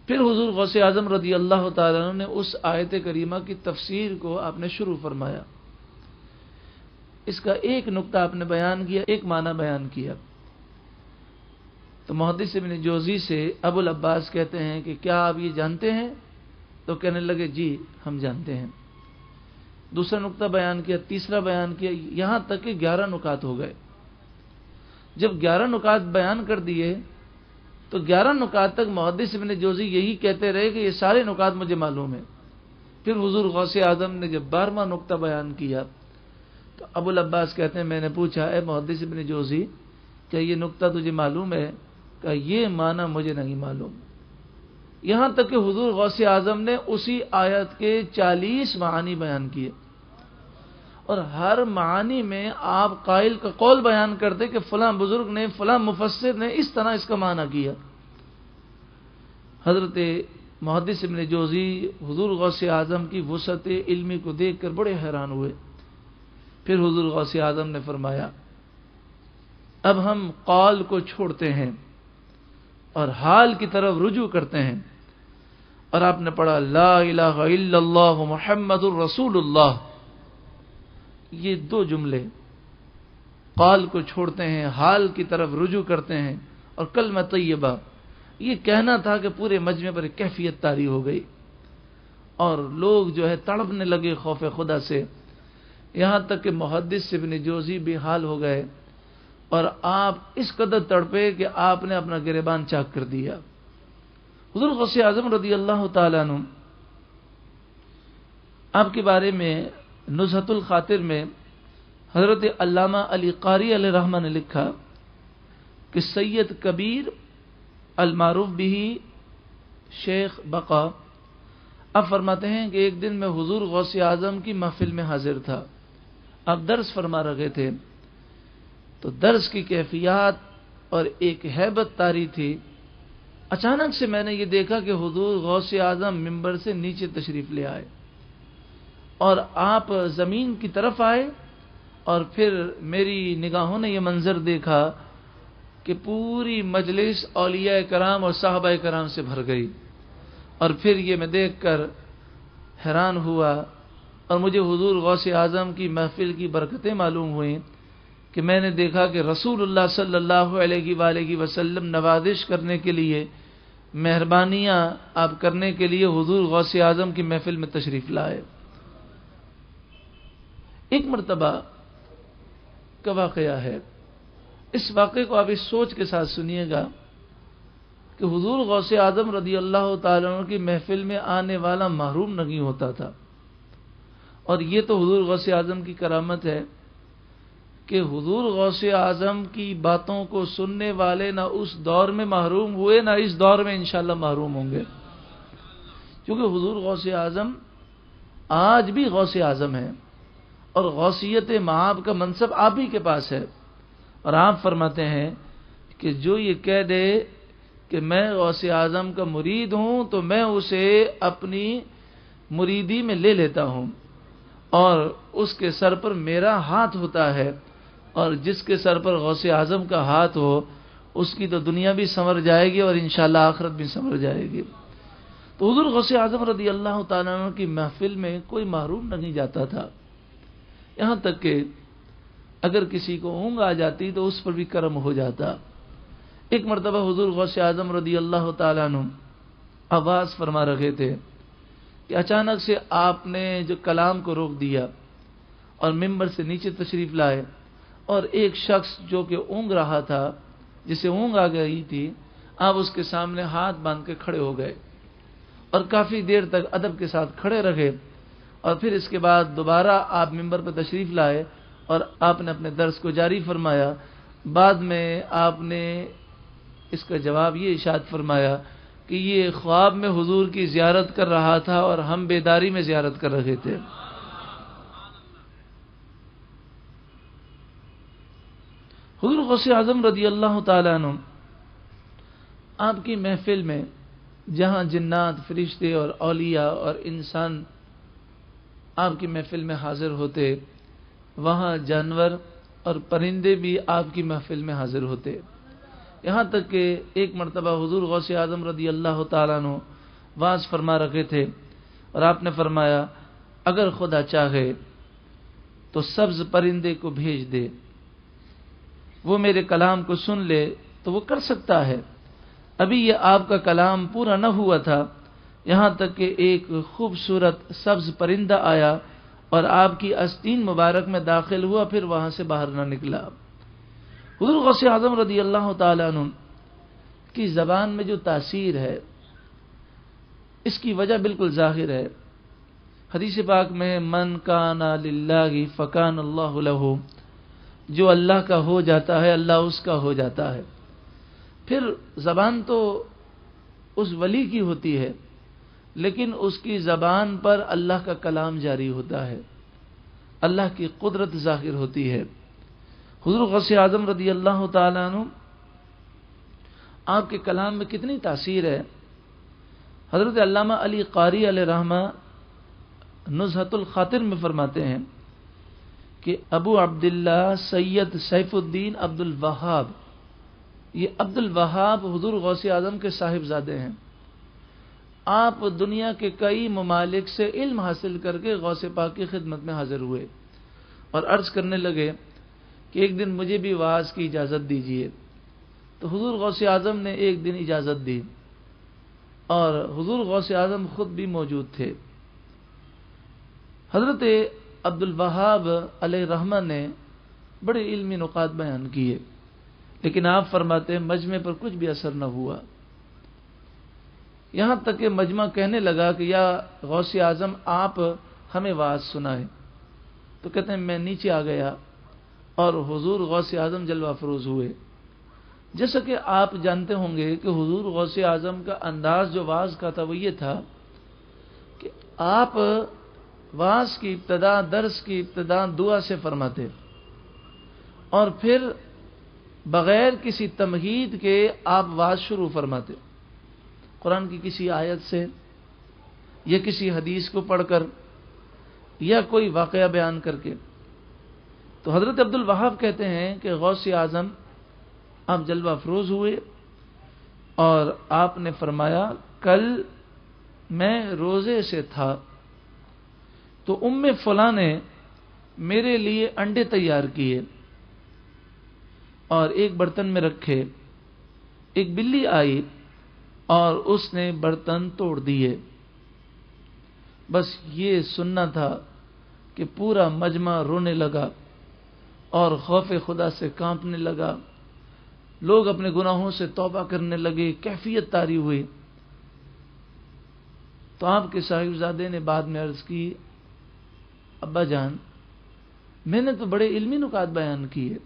پھر حضور غوث اعظم رضی اللہ تعالیٰ عنہ نے اس آیت کریمہ کی تفسیر کو آپ نے شروع فرمایا۔ اس کا ایک نقطہ آپ نے بیان کیا، ایک معنی بیان کیا۔ تو محدث ابن جوزی سے ابو العباس کہتے ہیں کہ کیا آپ یہ جانتے ہیں؟ تو کہنے لگے جی ہم جانتے ہیں۔ دوسرا نقطہ بیان کیا، تیسرا بیان کیا، یہاں تک کہ 11 نکات ہو گئے۔ جب 11 نکات بیان کر دیے تو 11 نکات تک محدث ابن جوزی یہی کہتے رہے کہ یہ سارے نکات مجھے معلوم ہیں۔ پھر حضور غوث اعظم نے جب 12واں نقطہ بیان کیا تو ابو العباس کہتے ہیں میں نے پوچھا اے محدث ابن جوزی کیا یہ نقطہ تجھے معلوم ہے؟ کہ یہ معنی مجھے نہیں معلوم۔ یہاں تک کہ حضور غوث اعظم نے اسی آیت کے 40 معانی بیان کیے، اور ہر معانی میں آپ قائل کا قول بیان کرتے کہ فلاں بزرگ نے، فلاں مفسر نے اس طرح اس کا معنی کیا۔ حضرت محدث ابن جوزی حضور غوث اعظم کی وسعت علمی کو دیکھ کر بڑے حیران ہوئے۔ پھر حضور غوث اعظم نے فرمایا اب ہم قول کو چھوڑتے ہیں اور حال کی طرف رجوع کرتے ہیں، اور آپ نے پڑھا لا الہ الا اللہ محمد الرسول اللہ۔ یہ 2 جملے، قول کو چھوڑتے ہیں، حال کی طرف رجوع کرتے ہیں، اور کلمہ طیبہ، یہ کہنا تھا کہ پورے مجمع پر ایک کیفیت طاری ہو گئی اور لوگ جو ہے تڑپنے لگے خوف خدا سے، یہاں تک کہ محدث ابن جوزی بھی حال ہو گئے اور آپ اس قدر تڑپے کہ آپ نے اپنا گریبان چاک کر دیا۔ حضور غوث اعظم رضی اللہ تعالیٰ عنہ آپ کے بارے میں نزہۃ الخاطر میں حضرت علامہ علی قاری علیہ رحمہ نے لکھا کہ سید کبیر المعروف بھی شیخ بقا اب فرماتے ہیں کہ ایک دن میں حضور غوث اعظم کی محفل میں حاضر تھا، آپ درس فرما رہے تھے، تو درس کی کیفیات اور ایک ہیبت طاری تھی۔ اچانک سے میں نے یہ دیکھا کہ حضور غوث اعظم ممبر سے نیچے تشریف لے آئے اور آپ زمین کی طرف آئے، اور پھر میری نگاہوں نے یہ منظر دیکھا کہ پوری مجلس اولیاء کرام اور صحابہ کرام سے بھر گئی، اور پھر یہ میں دیکھ کر حیران ہوا اور مجھے حضور غوث اعظم کی محفل کی برکتیں معلوم ہوئیں کہ میں نے دیکھا کہ رسول اللہ صلی اللہ علیہ وآلہ وسلم نوازش کرنے کے لیے، مہربانیاں آپ کرنے کے لیے حضور غوث اعظم کی محفل میں تشریف لائے۔ ایک مرتبہ کا واقعہ ہے، اس واقعے کو آپ اس سوچ کے ساتھ سنیے گا کہ حضور غوث اعظم رضی اللہ تعالیٰ عنہ کی محفل میں آنے والا محروم نہیں ہوتا تھا، اور یہ تو حضور غوث اعظم کی کرامت ہے کہ حضور غوث اعظم کی باتوں کو سننے والے نہ اس دور میں محروم ہوئے نہ اس دور میں انشاءاللہ محروم ہوں گے، کیونکہ حضور غوث اعظم آج بھی غوث اعظم ہیں اور غوثیت مآب کا منصب آپ ہی کے پاس ہے، اور آپ فرماتے ہیں کہ جو یہ کہہ دے کہ میں غوث اعظم کا مرید ہوں تو میں اسے اپنی مریدی میں لے لیتا ہوں، اور اس کے سر پر میرا ہاتھ ہوتا ہے، اور جس کے سر پر غوث اعظم کا ہاتھ ہو اس کی تو دنیا بھی سنور جائے گی اور انشاءاللہ آخرت بھی سنور جائے گی۔ تو حضور غوث اعظم رضی اللہ تعالیٰ عنہ کی محفل میں کوئی محروم نہیں جاتا تھا، یہاں تک کہ اگر کسی کو اونگ آ جاتی تو اس پر بھی کرم ہو جاتا۔ ایک مرتبہ حضور غوث اعظم رضی اللہ تعالیٰ عنہ آواز فرما رہے تھے کہ اچانک سے آپ نے جو کلام کو روک دیا اور ممبر سے نیچے تشریف لائے، اور ایک شخص جو کہ اونگ رہا تھا، جسے اونگ آ گئی تھی، آپ اس کے سامنے ہاتھ باندھ کے کھڑے ہو گئے اور کافی دیر تک ادب کے ساتھ کھڑے رہے، اور پھر اس کے بعد دوبارہ آپ ممبر پر تشریف لائے اور آپ نے اپنے درس کو جاری فرمایا۔ بعد میں آپ نے اس کا جواب یہ ارشاد فرمایا کہ یہ خواب میں حضور کی زیارت کر رہا تھا اور ہم بیداری میں زیارت کر رہے تھے۔ حضور غوث اعظم رضی اللہ تعالیٰ عنہ آپ کی محفل میں جہاں جنات، فرشتے اور اولیاء اور انسان آپ کی محفل میں حاضر ہوتے، وہاں جانور اور پرندے بھی آپ کی محفل میں حاضر ہوتے، یہاں تک کہ ایک مرتبہ حضور غوث اعظم رضی اللہ تعالیٰ عنہ واز فرما رکھے تھے اور آپ نے فرمایا اگر خدا چاہے تو سبز پرندے کو بھیج دے، وہ میرے کلام کو سن لے تو وہ کر سکتا ہے۔ ابھی یہ آپ کا کلام پورا نہ ہوا تھا، یہاں تک کہ ایک خوبصورت سبز پرندہ آیا اور آپ کی آستین مبارک میں داخل ہوا، پھر وہاں سے باہر نہ نکلا۔ حضور غوث اعظم رضی اللہ تعالیٰ عنہ کی زبان میں جو تاثیر ہے اس کی وجہ بالکل ظاہر ہے۔ حدیث پاک میں من کان للہ فکان اللہ لہ، جو اللہ کا ہو جاتا ہے اللہ اس کا ہو جاتا ہے۔ پھر زبان تو اس ولی کی ہوتی ہے، لیکن اس کی زبان پر اللہ کا کلام جاری ہوتا ہے، اللہ کی قدرت ظاہر ہوتی ہے۔ حضور غوث اعظم رضی اللہ تعالیٰ عنہ آپ کے کلام میں کتنی تاثیر ہے۔ حضرت علامہ علی قاری علیہ رحمہ نزہۃ الخاطر میں فرماتے ہیں کہ ابو عبداللہ سید سیف الدین عبد الوہاب، یہ عبد الوہاب حضور غوث اعظم کے صاحبزادے ہیں۔ آپ دنیا کے کئی ممالک سے علم حاصل کر کے غوث پاک کی خدمت میں حاضر ہوئے اور عرض کرنے لگے کہ ایک دن مجھے بھی وعظ کی اجازت دیجیے، تو حضور غوث اعظم نے ایک دن اجازت دی اور حضور غوث اعظم خود بھی موجود تھے۔ حضرت عبد الوہاب علیہ رحمہ نے بڑے علمی نکات بیان کیے، لیکن آپ فرماتے ہیں مجمع پر کچھ بھی اثر نہ ہوا، یہاں تک کہ مجمع کہنے لگا کہ یا غوث اعظم آپ ہمیں وعظ سنائیں، تو کہتے ہیں میں نیچے آ گیا اور حضور غوث اعظم جلوہ افروز ہوئے۔ جیسا کہ آپ جانتے ہوں گے کہ حضور غوث اعظم کا انداز جو وعظ کا تھا وہ یہ تھا کہ آپ وعظ کی ابتدا، درس کی ابتدا دعا سے فرماتے اور پھر بغیر کسی تمہید کے آپ وعظ شروع فرماتے، قرآن کی کسی آیت سے یا کسی حدیث کو پڑھ کر یا کوئی واقعہ بیان کر کے۔ تو حضرت عبد الوہاب کہتے ہیں کہ غوث اعظم آپ جلوہ افروز ہوئے اور آپ نے فرمایا کل میں روزے سے تھا تو فلاں نے میرے لیے انڈے تیار کیے اور ایک برتن میں رکھے. ایک بلی آئی اور اس نے برتن توڑ دیے. بس یہ سننا تھا کہ پورا مجمع رونے لگا اور خوف خدا سے کانپنے لگا. لوگ اپنے گناہوں سے توبہ کرنے لگے. کیفیت طاری ہوئی. تو آپ کے صاحبزادے نے بعد میں عرض کی, ابا جان, میں نے تو بڑے علمی نکات بیان کیے,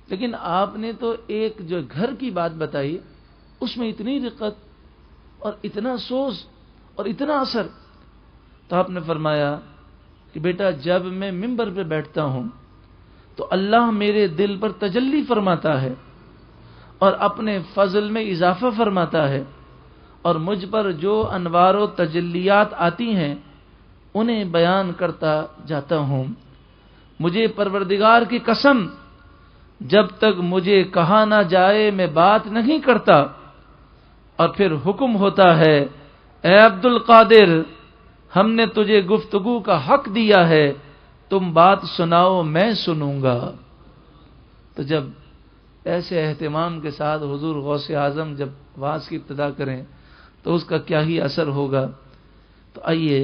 لیکن آپ نے تو ایک جو گھر کی بات بتائی اس میں اتنی رقت اور اتنا سوز اور اتنا اثر. تو آپ نے فرمایا کہ بیٹا, جب میں ممبر پہ بیٹھتا ہوں تو اللہ میرے دل پر تجلی فرماتا ہے اور اپنے فضل میں اضافہ فرماتا ہے, اور مجھ پر جو انوار و تجلیات آتی ہیں انہیں بیان کرتا جاتا ہوں. مجھے پروردگار کی قسم, جب تک مجھے کہا نہ جائے میں بات نہیں کرتا. اور پھر حکم ہوتا ہے, اے عبد القادر, ہم نے تجھے گفتگو کا حق دیا ہے, تم بات سناؤ میں سنوں گا. تو جب ایسے اہتمام کے ساتھ حضور غوث اعظم جب واز کی ابتدا کریں تو اس کا کیا ہی اثر ہوگا. تو آئیے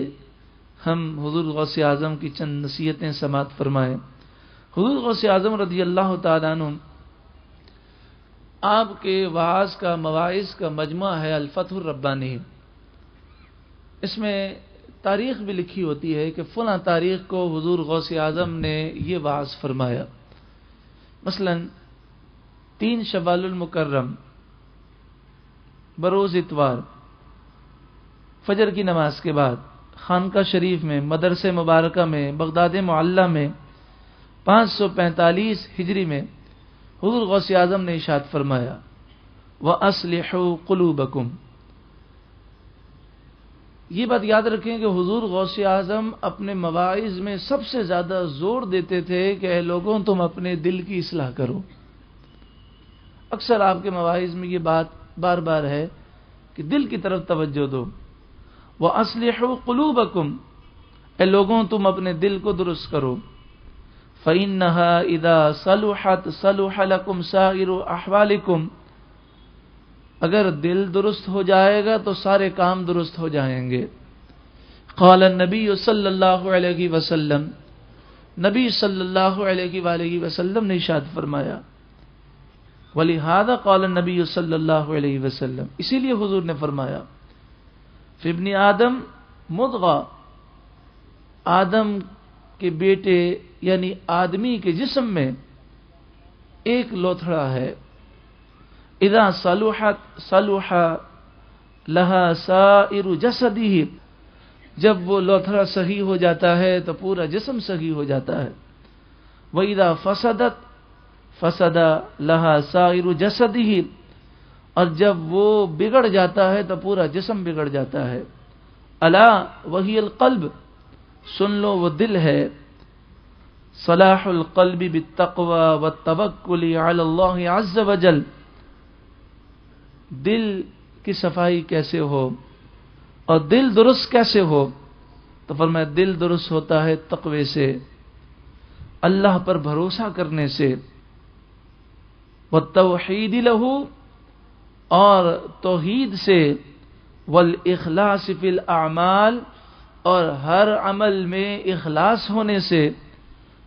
ہم حضور غوث اعظم کی چند نصیحتیں سماعت فرمائیں. حضور غوث اعظم رضی اللہ تعالیٰ عنہ, آپ کے واعظ کا مواعظ کا مجموعہ ہے الفتح الربانی. اس میں تاریخ بھی لکھی ہوتی ہے کہ فلاں تاریخ کو حضور غوث اعظم نے یہ واعظ فرمایا. مثلا 3 شوال المکرم بروز اتوار فجر کی نماز کے بعد خانقاہ شریف میں مدرسے مبارکہ میں بغداد معلی میں 545 ہجری میں حضور غوث اعظم نے ارشاد فرمایا, وَأَصْلِحُوا قُلُوبَكُمْ. یہ بات یاد رکھیں کہ حضور غوث اعظم اپنے مواعظ میں سب سے زیادہ زور دیتے تھے کہ اے لوگوں, تم اپنے دل کی اصلاح کرو. اکثر آپ کے مواعظ میں یہ بات بار بار ہے کہ دل کی طرف توجہ دو. وَأَصْلِحُوا قُلُوبَكُمْ, اے لوگوں تم اپنے دل کو درست کرو. فَإِنَّهَا إِذَا صَلُحَتْ صَلُحَ لَكُمْ سَائِرُ أَحْوَالِكُمْ. اگر دل درست ہو جائے گا تو سارے کام درست ہو جائیں گے. قال النبی صلی اللہ علیہ وسلم, نبی صلی اللہ علیہ وآلہ وسلم نے ارشاد فرمایا, وَلِهَذَا قال النبی صلی اللہ علیہ وسلم, اسی لیے حضور نے فرمایا, فی ابن آدم مضغہ, آدم کے بیٹے یعنی آدمی کے جسم میں ایک لوتھڑا ہے. اذا صلحت صلح لها سائر جسده, جب وہ لوتھڑا صحیح ہو جاتا ہے تو پورا جسم صحیح ہو جاتا ہے. وَإِذَا فَسَدَتْ فَسَدَ لَهَا سَائِرُ جَسَدِهِ, اور جب وہ بگڑ جاتا ہے تو پورا جسم بگڑ جاتا ہے. الا وہی القلب, سن لو وہ دل ہے. صلاح القلب بالتقوى والتوکل علی اللہ عز وجل, دل کی صفائی کیسے ہو اور دل درست کیسے ہو؟ تو فرمایا دل درست ہوتا ہے تقوی سے, اللہ پر بھروسہ کرنے سے. والتوحید لہ, اور توحید سے. والاخلاص فی الاعمال, اور ہر عمل میں اخلاص ہونے سے.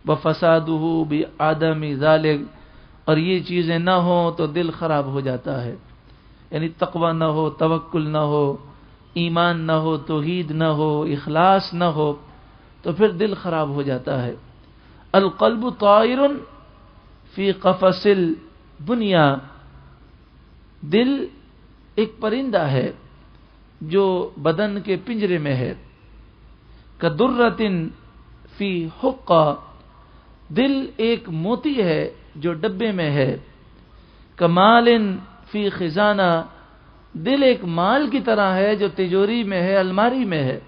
وفسادہ بعدم ذالک, اور یہ چیزیں نہ ہوں تو دل خراب ہو جاتا ہے. یعنی تقوی نہ ہو, توکل نہ ہو, ایمان نہ ہو, توحید نہ ہو, اخلاص نہ ہو تو پھر دل خراب ہو جاتا ہے. القلب طائر فی قفص الدنیا, دل ایک پرندہ ہے جو بدن کے پنجرے میں ہے. کدرۃ فی حقہ, دل ایک موتی ہے جو ڈبے میں ہے. کمال فی خزانہ, دل ایک مال کی طرح ہے جو تجوری میں ہے, الماری میں ہے.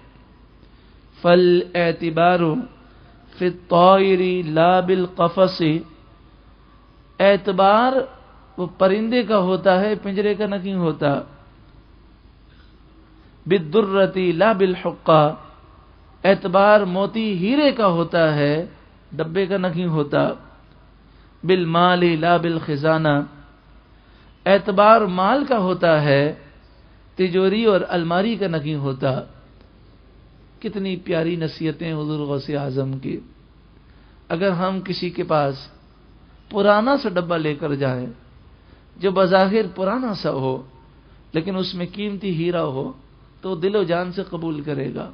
فالاعتبار فی الطائر لا بالقفص, اعتبار وہ پرندے کا ہوتا ہے, پنجرے کا نہیں ہوتا. بالدرتی لا بالحقہ، اعتبار موتی ہیرے کا ہوتا ہے، ڈبے کا نہیں ہوتا۔ بالمال لا بالخزانہ، اعتبار مال کا ہوتا ہے، تجوری اور الماری کا نہیں ہوتا۔ کتنی پیاری نصیحتیں حضور غوث اعظم کی۔ اگر ہم کسی کے پاس پرانا سا ڈبہ لے کر جائیں جو بظاہر پرانا سا ہو لیکن اس میں قیمتی ہیرا ہو تو دل و جان سے قبول کرے گا۔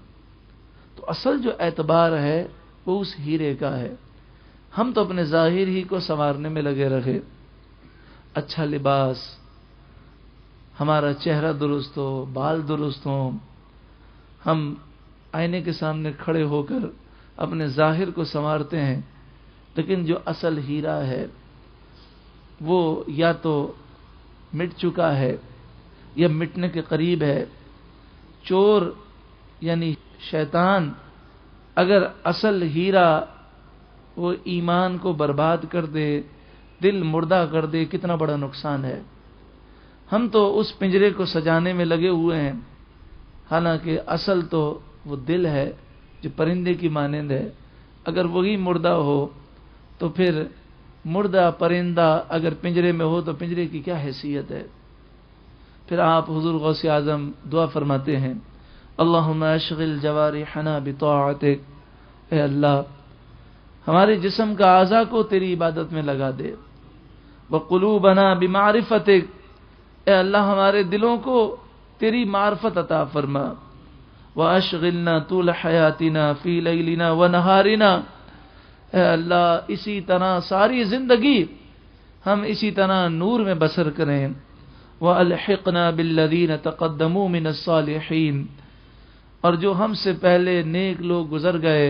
تو اصل جو اعتبار ہے وہ اس ہیرے کا ہے۔ ہم تو اپنے ظاہر ہی کو سنوارنے میں لگے رہے، اچھا لباس، ہمارا چہرہ درست ہو، بال درست ہوں، ہم آئینے کے سامنے کھڑے ہو کر اپنے ظاہر کو سنوارتے ہیں، لیکن جو اصل ہیرا ہے وہ یا تو مٹ چکا ہے یا مٹنے کے قریب ہے۔ چور یعنی شیطان اگر اصل ہیرا وہ ایمان کو برباد کر دے، دل مردہ کر دے، کتنا بڑا نقصان ہے۔ ہم تو اس پنجرے کو سجانے میں لگے ہوئے ہیں، حالانکہ اصل تو وہ دل ہے جو پرندے کی مانند ہے۔ اگر وہی مردہ ہو تو پھر مردہ پرندہ اگر پنجرے میں ہو تو پنجرے کی کیا حیثیت ہے۔ پھر آپ حضور غوث اعظم دعا فرماتے ہیں، اللہم اشغل جوارحنا بطاعتک، اے اللہ ہمارے جسم کا اعضاء کو تیری عبادت میں لگا دے، وقلوبنا بمعرفتک، اے اللہ ہمارے دلوں کو تیری معرفت عطا فرما، واشغلنا طول حیاتنا فی لیلنا ونہارنا، اے اللہ اسی طرح ساری زندگی ہم اسی طرح نور میں بسر کریں، وَأَلْحِقْنَا بِالَّذِينَ تَقَدَّمُوا مِنَ الصَّالِحِينَ، اور جو ہم سے پہلے نیک لوگ گزر گئے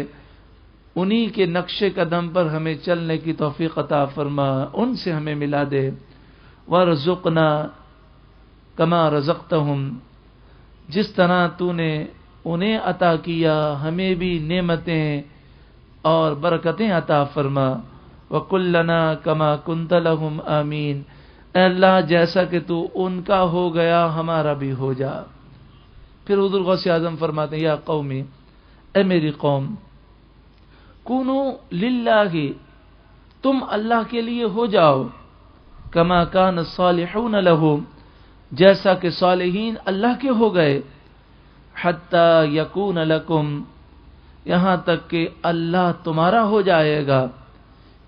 انہی کے نقش قدم پر ہمیں چلنے کی توفیق عطا فرما، ان سے ہمیں ملا دے، وَارْزُقْنَا كَمَا رَزَقْتَهُمْ، جس طرح تو نے انہیں عطا کیا ہمیں بھی نعمتیں اور برکتیں عطا فرما، وَكُلَّنَا كَمَا كُنْتَ لَهُمْ آمین، اے اللہ جیسا کہ تو ان کا ہو گیا ہمارا بھی ہو جا۔ پھر حضور غوث اعظم فرماتے ہیں، یا قومی، اے میری قوم، کونو للہ، تم اللہ کے لیے ہو جاؤ، کما کان الصالحون لہ، جیسا کہ صالحین اللہ کے ہو گئے، حتی یکون لکم، یہاں تک کہ اللہ تمہارا ہو جائے گا،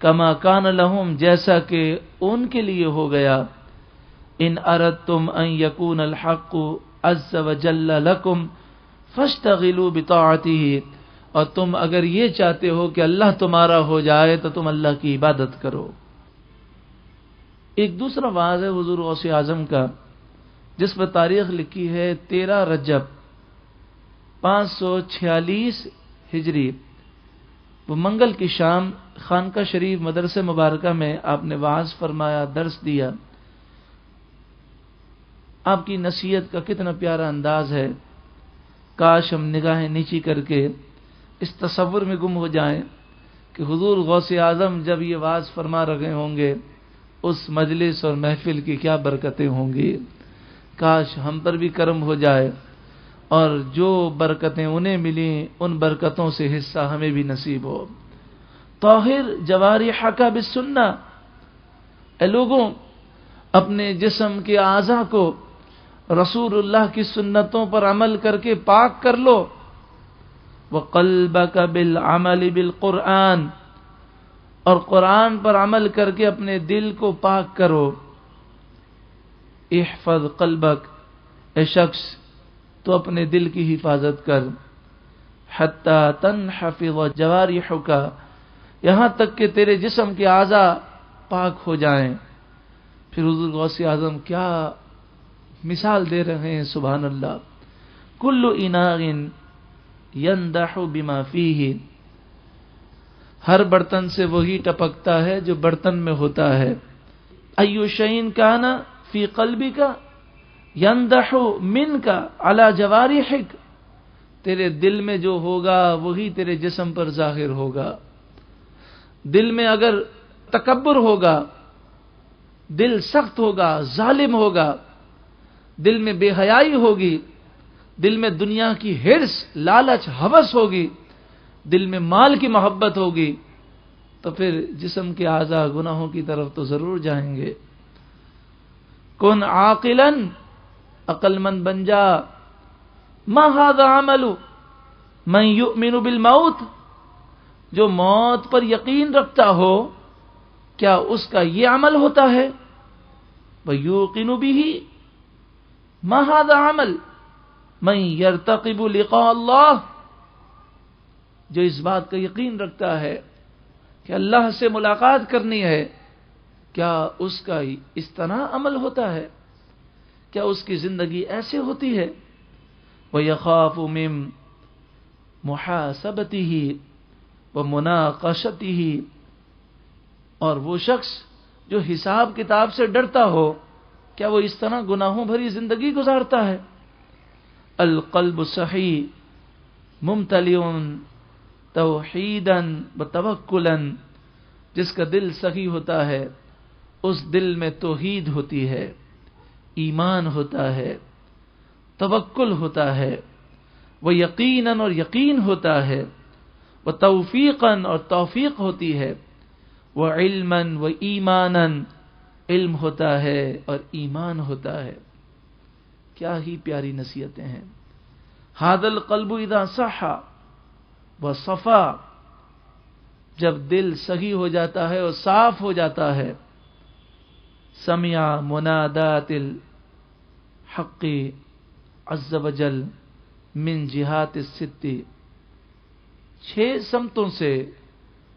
کما کان لہم، جیسا کہ ان کے لیے ہو گیا، ان اردتم ان یکون الحق عز وجل لکم فاشتغلوا بطاعتہ، اور تم اگر یہ چاہتے ہو کہ اللہ تمہارا ہو جائے تو تم اللہ کی عبادت کرو۔ ایک دوسرا واعظ ہے حضور غوث اعظم کا جس پر تاریخ لکھی ہے 13 رجب 546 ہجری، وہ منگل کی شام خانقاہ شریف مدرسہ مبارکہ میں آپ نے وعظ فرمایا، درس دیا۔ آپ کی نصیحت کا کتنا پیارا انداز ہے، کاش ہم نگاہیں نیچی کر کے اس تصور میں گم ہو جائیں کہ حضور غوث اعظم جب یہ وعظ فرما رہے ہوں گے اس مجلس اور محفل کی کیا برکتیں ہوں گی۔ کاش ہم پر بھی کرم ہو جائے اور جو برکتیں انہیں ملیں ان برکتوں سے حصہ ہمیں بھی نصیب ہو۔ طاہر جوارحک بالسنہ، اے لوگوں اپنے جسم کے اعضاء کو رسول اللہ کی سنتوں پر عمل کر کے پاک کر لو، وقلبک بالعمل بالقرآن، اور قرآن پر عمل کر کے اپنے دل کو پاک کرو۔ احفظ قلبک، اے شخص تو اپنے دل کی حفاظت کر، حتی تنحفظ جوارحک، یہاں تک کہ تیرے جسم کے اعضاء پاک ہو جائیں۔ پھر حضور غوث اعظم کیا مثال دے رہے ہیں، سبحان اللہ۔ کل اناء یندح بما فیہ، ہر برتن سے وہی ٹپکتا ہے جو برتن میں ہوتا ہے۔ ایو شیء کان فی قلبک یندح منک علی جوارحک، تیرے دل میں جو ہوگا وہی تیرے جسم پر ظاہر ہوگا۔ دل میں اگر تکبر ہوگا، دل سخت ہوگا، ظالم ہوگا، دل میں بے حیائی ہوگی دل میں دنیا کی ہرس، لالچ، ہوس ہوگی، دل میں مال کی محبت ہوگی، تو پھر جسم کے اعضاء گناہوں کی طرف تو ضرور جائیں گے۔ کن عاقلا، عقل مند بن جا۔ ما ھذا عمل من یؤمن بالموت، جو موت پر یقین رکھتا ہو، کیا اس کا یہ عمل ہوتا ہے؟ وَيُوقِنُ بِهِ، ما ھذا عمل من يرتقب لقاء اللہ، جو اس بات کا یقین رکھتا ہے کہ اللہ سے ملاقات کرنی ہے، کیا اس کا اس طرح عمل ہوتا ہے؟ کیا اس کی زندگی ایسے ہوتی ہے؟ وَيَخَافُ مِن مُحَاسَبَتِهِ وَمُنَاقَشَتِهِ، اور وہ شخص جو حساب کتاب سے ڈرتا ہو، کیا وہ اس طرح گناہوں بھری زندگی گزارتا ہے؟ القلب صحیح ممتلئ توحیدا وتوکلا، جس کا دل صحیح ہوتا ہے اس دل میں توحید ہوتی ہے، ایمان ہوتا ہے، توکل ہوتا ہے، وہ یقیناً اور یقین ہوتا ہے، وہ توفیقاً اور توفیق ہوتی ہے، وہ علماً و ایماناً، علم ہوتا ہے اور ایمان ہوتا ہے۔ کیا ہی پیاری نصیحتیں ہیں۔ ھذا القلب اذا صح وصفا، جب دل صحیح ہو جاتا ہے اور صاف ہو جاتا ہے، سمع منادات الحق عز وجل من جہات الست، 6 سمتوں سے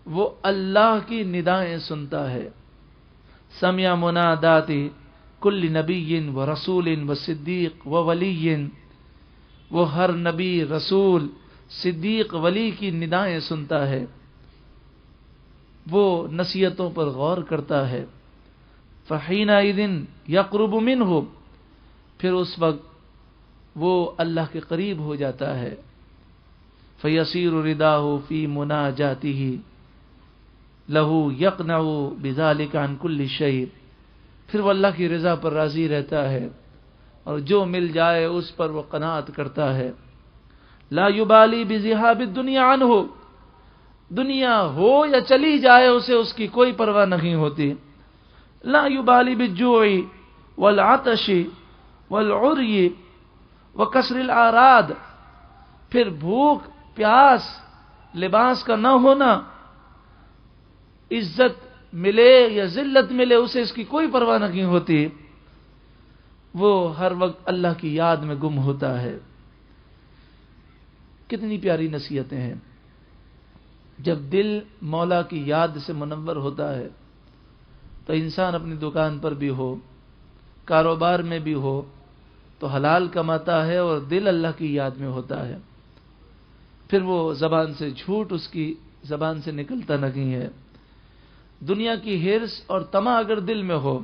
وہ اللہ کی ندائیں سنتا ہے۔ سمع منادات کل نبی و رسول و صدیق و ولی، وہ ہر نبی، رسول، صدیق، ولی کی ندائیں سنتا ہے، وہ نصیحتوں پر غور کرتا ہے۔ فحینئذ یقرب منہ، پھر اس وقت وہ اللہ کے قریب ہو جاتا ہے۔ فیصیر رداہ فی مناجاتہ لہ یقنع بذلک عن کل شیء، پھر وہ اللہ کی رضا پر راضی رہتا ہے اور جو مل جائے اس پر وہ قناعت کرتا ہے۔ لا یبالی بذہاب الدنیا عنہ، دنیا ہو یا چلی جائے اسے اس کی کوئی پرواہ نہیں ہوتی۔ لا یبالی بالجوع والعطش والعری وکسر الاعراض، پھر بھوک، پیاس، لباس کا نہ ہونا، عزت ملے یا ذلت ملے، اسے اس کی کوئی پرواہ نہیں ہوتی، وہ ہر وقت اللہ کی یاد میں گم ہوتا ہے۔ کتنی پیاری نصیحتیں ہیں۔ جب دل مولا کی یاد سے منور ہوتا ہے تو انسان اپنی دکان پر بھی ہو، کاروبار میں بھی ہو تو حلال کماتا ہے اور دل اللہ کی یاد میں ہوتا ہے، پھر وہ زبان سے جھوٹ اس کی زبان سے نکلتا نہیں ہے۔ دنیا کی ہرس اور طمع اگر دل میں ہو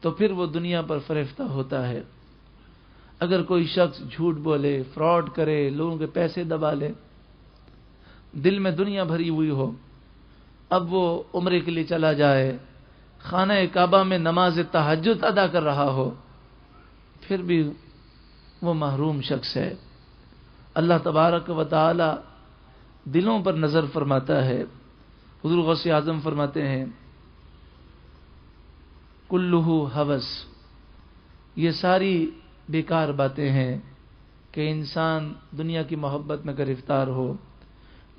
تو پھر وہ دنیا پر فریفتہ ہوتا ہے۔ اگر کوئی شخص جھوٹ بولے، فراڈ کرے، لوگوں کے پیسے دبا لے، دل میں دنیا بھری ہوئی ہو، اب وہ عمرے کے لیے چلا جائے، خانہ کعبہ میں نماز تہجد ادا کر رہا ہو، پھر بھی وہ محروم شخص ہے۔ اللہ تبارک و تعالی دلوں پر نظر فرماتا ہے۔ حضور غوث اعظم فرماتے ہیں کلہ ہوس، یہ ساری بیکار باتیں ہیں کہ انسان دنیا کی محبت میں گرفتار ہو۔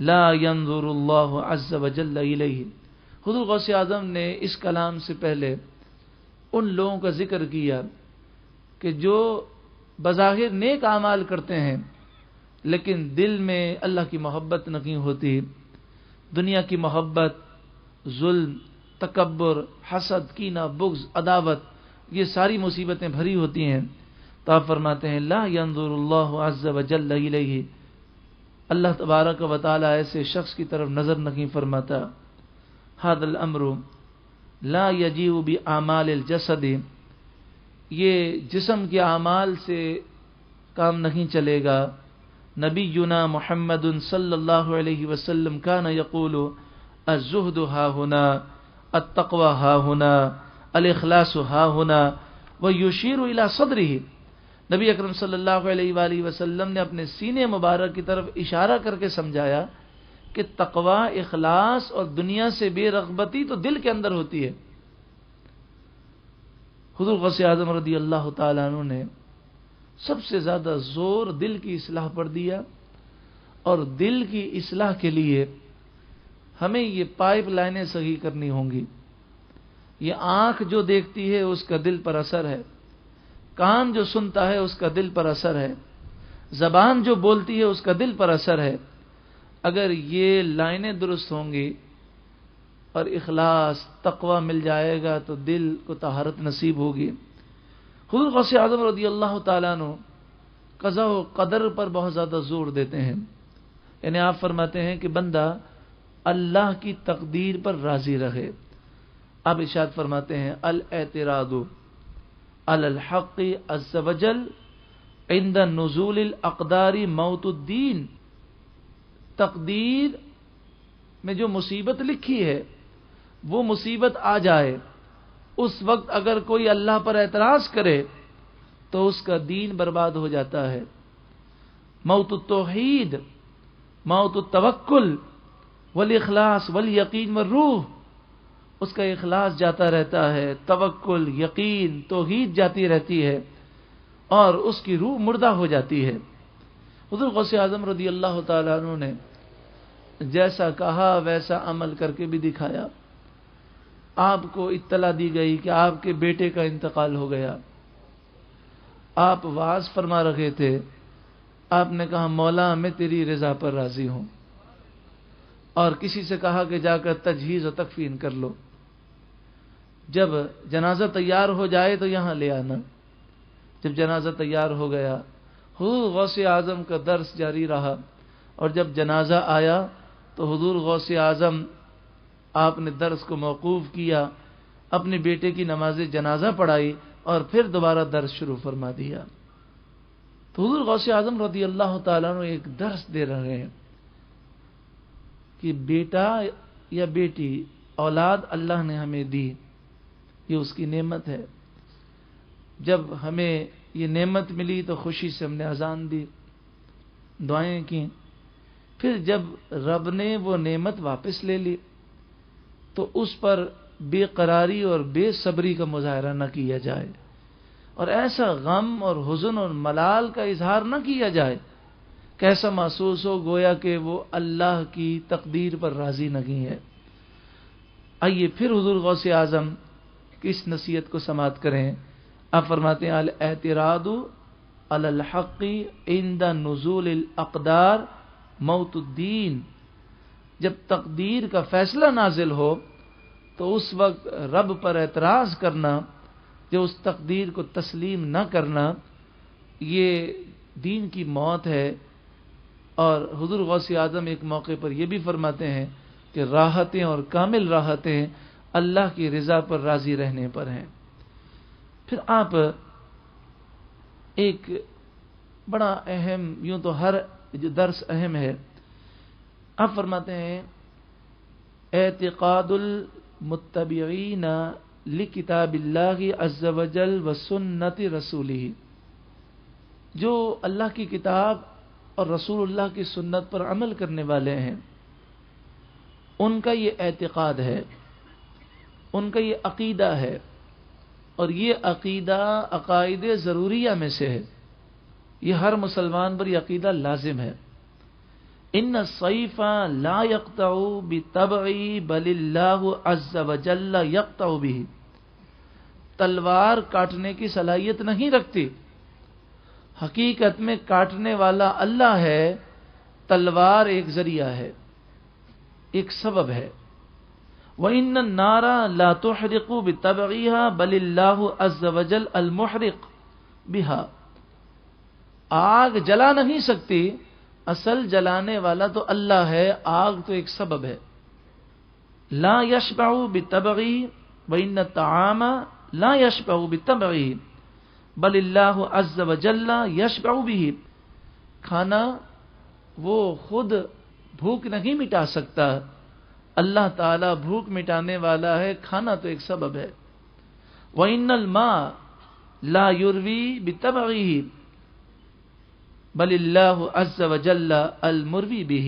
لا ينظر اللہ عز وجل الیہ، حضور غوث اعظم نے اس کلام سے پہلے ان لوگوں کا ذکر کیا کہ جو بظاہر نیک اعمال کرتے ہیں لیکن دل میں اللہ کی محبت نہیں ہوتی، دنیا کی محبت، ظلم، تکبر، حسد، کینہ، بغض، عداوت، یہ ساری مصیبتیں بھری ہوتی ہیں۔ تو آپ فرماتے ہیں لا ينظر اللہ عز وجل الیہ، اللہ تبارک و تعالی ایسے شخص کی طرف نظر نہیں فرماتا۔ ھذا الامر لا یجیء باعمال الجسد، یہ جسم کے اعمال سے کام نہیں چلے گا۔ نبینا محمد صلی اللہ علیہ وسلم کان یقول الزہد ہا ہنا، التقوی ہا ہنا، الاخلاص ہا ہنا، ویشیر الی صدرہ، نبی اکرم صلی اللہ علیہ وآلہ وسلم نے اپنے سینے مبارک کی طرف اشارہ کر کے سمجھایا کہ تقوی، اخلاص اور دنیا سے بے رغبتی تو دل کے اندر ہوتی ہے۔ حضور غوث اعظم رضی اللہ تعالیٰ عنہ نے سب سے زیادہ زور دل کی اصلاح پر دیا، اور دل کی اصلاح کے لیے ہمیں یہ پائپ لائنیں صحیح کرنی ہوں گی۔ یہ آنکھ جو دیکھتی ہے اس کا دل پر اثر ہے، کان جو سنتا ہے اس کا دل پر اثر ہے، زبان جو بولتی ہے اس کا دل پر اثر ہے۔ اگر یہ لائنیں درست ہوں گی اور اخلاص، تقوی مل جائے گا تو دل کو طہارت نصیب ہوگی۔ حضور غوث اعظم رضی اللہ تعالیٰ عنہ قضاء و قدر پر بہت زیادہ زور دیتے ہیں، یعنی آپ فرماتے ہیں کہ بندہ اللہ کی تقدیر پر راضی رہے۔ آپ ارشاد فرماتے ہیں الاعتراض علی الحق عز وجل عند نزول الاقدار موت الدین۔ تقدیر میں جو مصیبت لکھی ہے وہ مصیبت آ جائے، اس وقت اگر کوئی اللہ پر اعتراض کرے تو اس کا دین برباد ہو جاتا ہے۔ موت التوحید، موت التوکل والاخلاص والیقین والروح، اس کا اخلاص جاتا رہتا ہے، توکل، یقین، توحید جاتی رہتی ہے اور اس کی روح مردہ ہو جاتی ہے۔ حضور غوث اعظم رضی اللہ تعالیٰ عنہ نے جیسا کہا ویسا عمل کر کے بھی دکھایا۔ آپ کو اطلاع دی گئی کہ آپ کے بیٹے کا انتقال ہو گیا، آپ وعظ فرما رہے تھے، آپ نے کہا مولا میں تیری رضا پر راضی ہوں، اور کسی سے کہا کہ جا کر تجہیز و تکفین کر لو، جب جنازہ تیار ہو جائے تو یہاں لے آنا۔ جب جنازہ تیار ہو گیا، حضور غوث اعظم کا درس جاری رہا، اور جب جنازہ آیا تو حضور غوث اعظم آپ نے درس کو موقوف کیا، اپنے بیٹے کی نماز جنازہ پڑھائی اور پھر دوبارہ درس شروع فرما دیا۔ تو حضور غوث اعظم رضی اللہ تعالیٰ عنہ ایک درس دے رہے ہیں کہ بیٹا یا بیٹی، اولاد اللہ نے ہمیں دی، یہ اس کی نعمت ہے۔ جب ہمیں یہ نعمت ملی تو خوشی سے ہم نے اذان دی، دعائیں کی، پھر جب رب نے وہ نعمت واپس لے لی تو اس پر بے قراری اور بے صبری کا مظاہرہ نہ کیا جائے، اور ایسا غم اور حزن اور ملال کا اظہار نہ کیا جائے کہ ایسا محسوس ہو گویا کہ وہ اللہ کی تقدیر پر راضی نہیں ہے۔ آئیے پھر حضور غوث اعظم کی اس نصیحت کو سماعت کریں۔ آپ فرماتے ہیں الاعتراض علی الحق عند نزول الاقدار موت الدین۔ جب تقدیر کا فیصلہ نازل ہو تو اس وقت رب پر اعتراض کرنا، جو اس تقدیر کو تسلیم نہ کرنا، یہ دین کی موت ہے۔ اور حضور غوث اعظم ایک موقع پر یہ بھی فرماتے ہیں کہ راحتیں اور کامل راحتیں اللہ کی رضا پر راضی رہنے پر ہیں۔ پھر آپ ایک بڑا اہم، یوں تو ہر جو درس اہم ہے، آپ فرماتے ہیں اعتقاد المتبعین لکتاب اللہ عز وجل و سنت رسولہ۔ جو اللہ کی کتاب اور رسول اللہ کی سنت پر عمل کرنے والے ہیں، ان کا یہ اعتقاد ہے، ان کا یہ عقیدہ ہے، اور یہ عقیدہ عقائد ضروریہ میں سے ہے۔ یہ ہر مسلمان پر یہ عقیدہ لازم ہے۔ ان السیف لا یقطع بطبعی بل اللہ عز وجل یقطع به۔ تلوار کاٹنے کی صلاحیت نہیں رکھتی، حقیقت میں کاٹنے والا اللہ ہے، تلوار ایک ذریعہ ہے، ایک سبب ہے۔ وَإِنَّ النَّارَ لَا تُحْرِقُ بِطَبْعِهَا بَلِ اللَّهُ عَزَّ وَجَلَّ الْمُحْرِقُ بِهَا۔ آگ جلا نہیں سکتی، اصل جلانے والا تو اللہ ہے، آگ تو ایک سبب ہے۔ لا يشبع بطبعه وإن الطعام لا يشبع بطبعه بل اللہ عز وجل یشبع به۔ کھانا وہ خود بھوک نہیں مٹا سکتا، اللہ تعالیٰ بھوک مٹانے والا ہے، کھانا تو ایک سبب ہے۔ وَإِنَّ الْمَاءَ لَا يُرْوِي بِطَبْعِهِ بل اللہ عز وجل المروی بہ،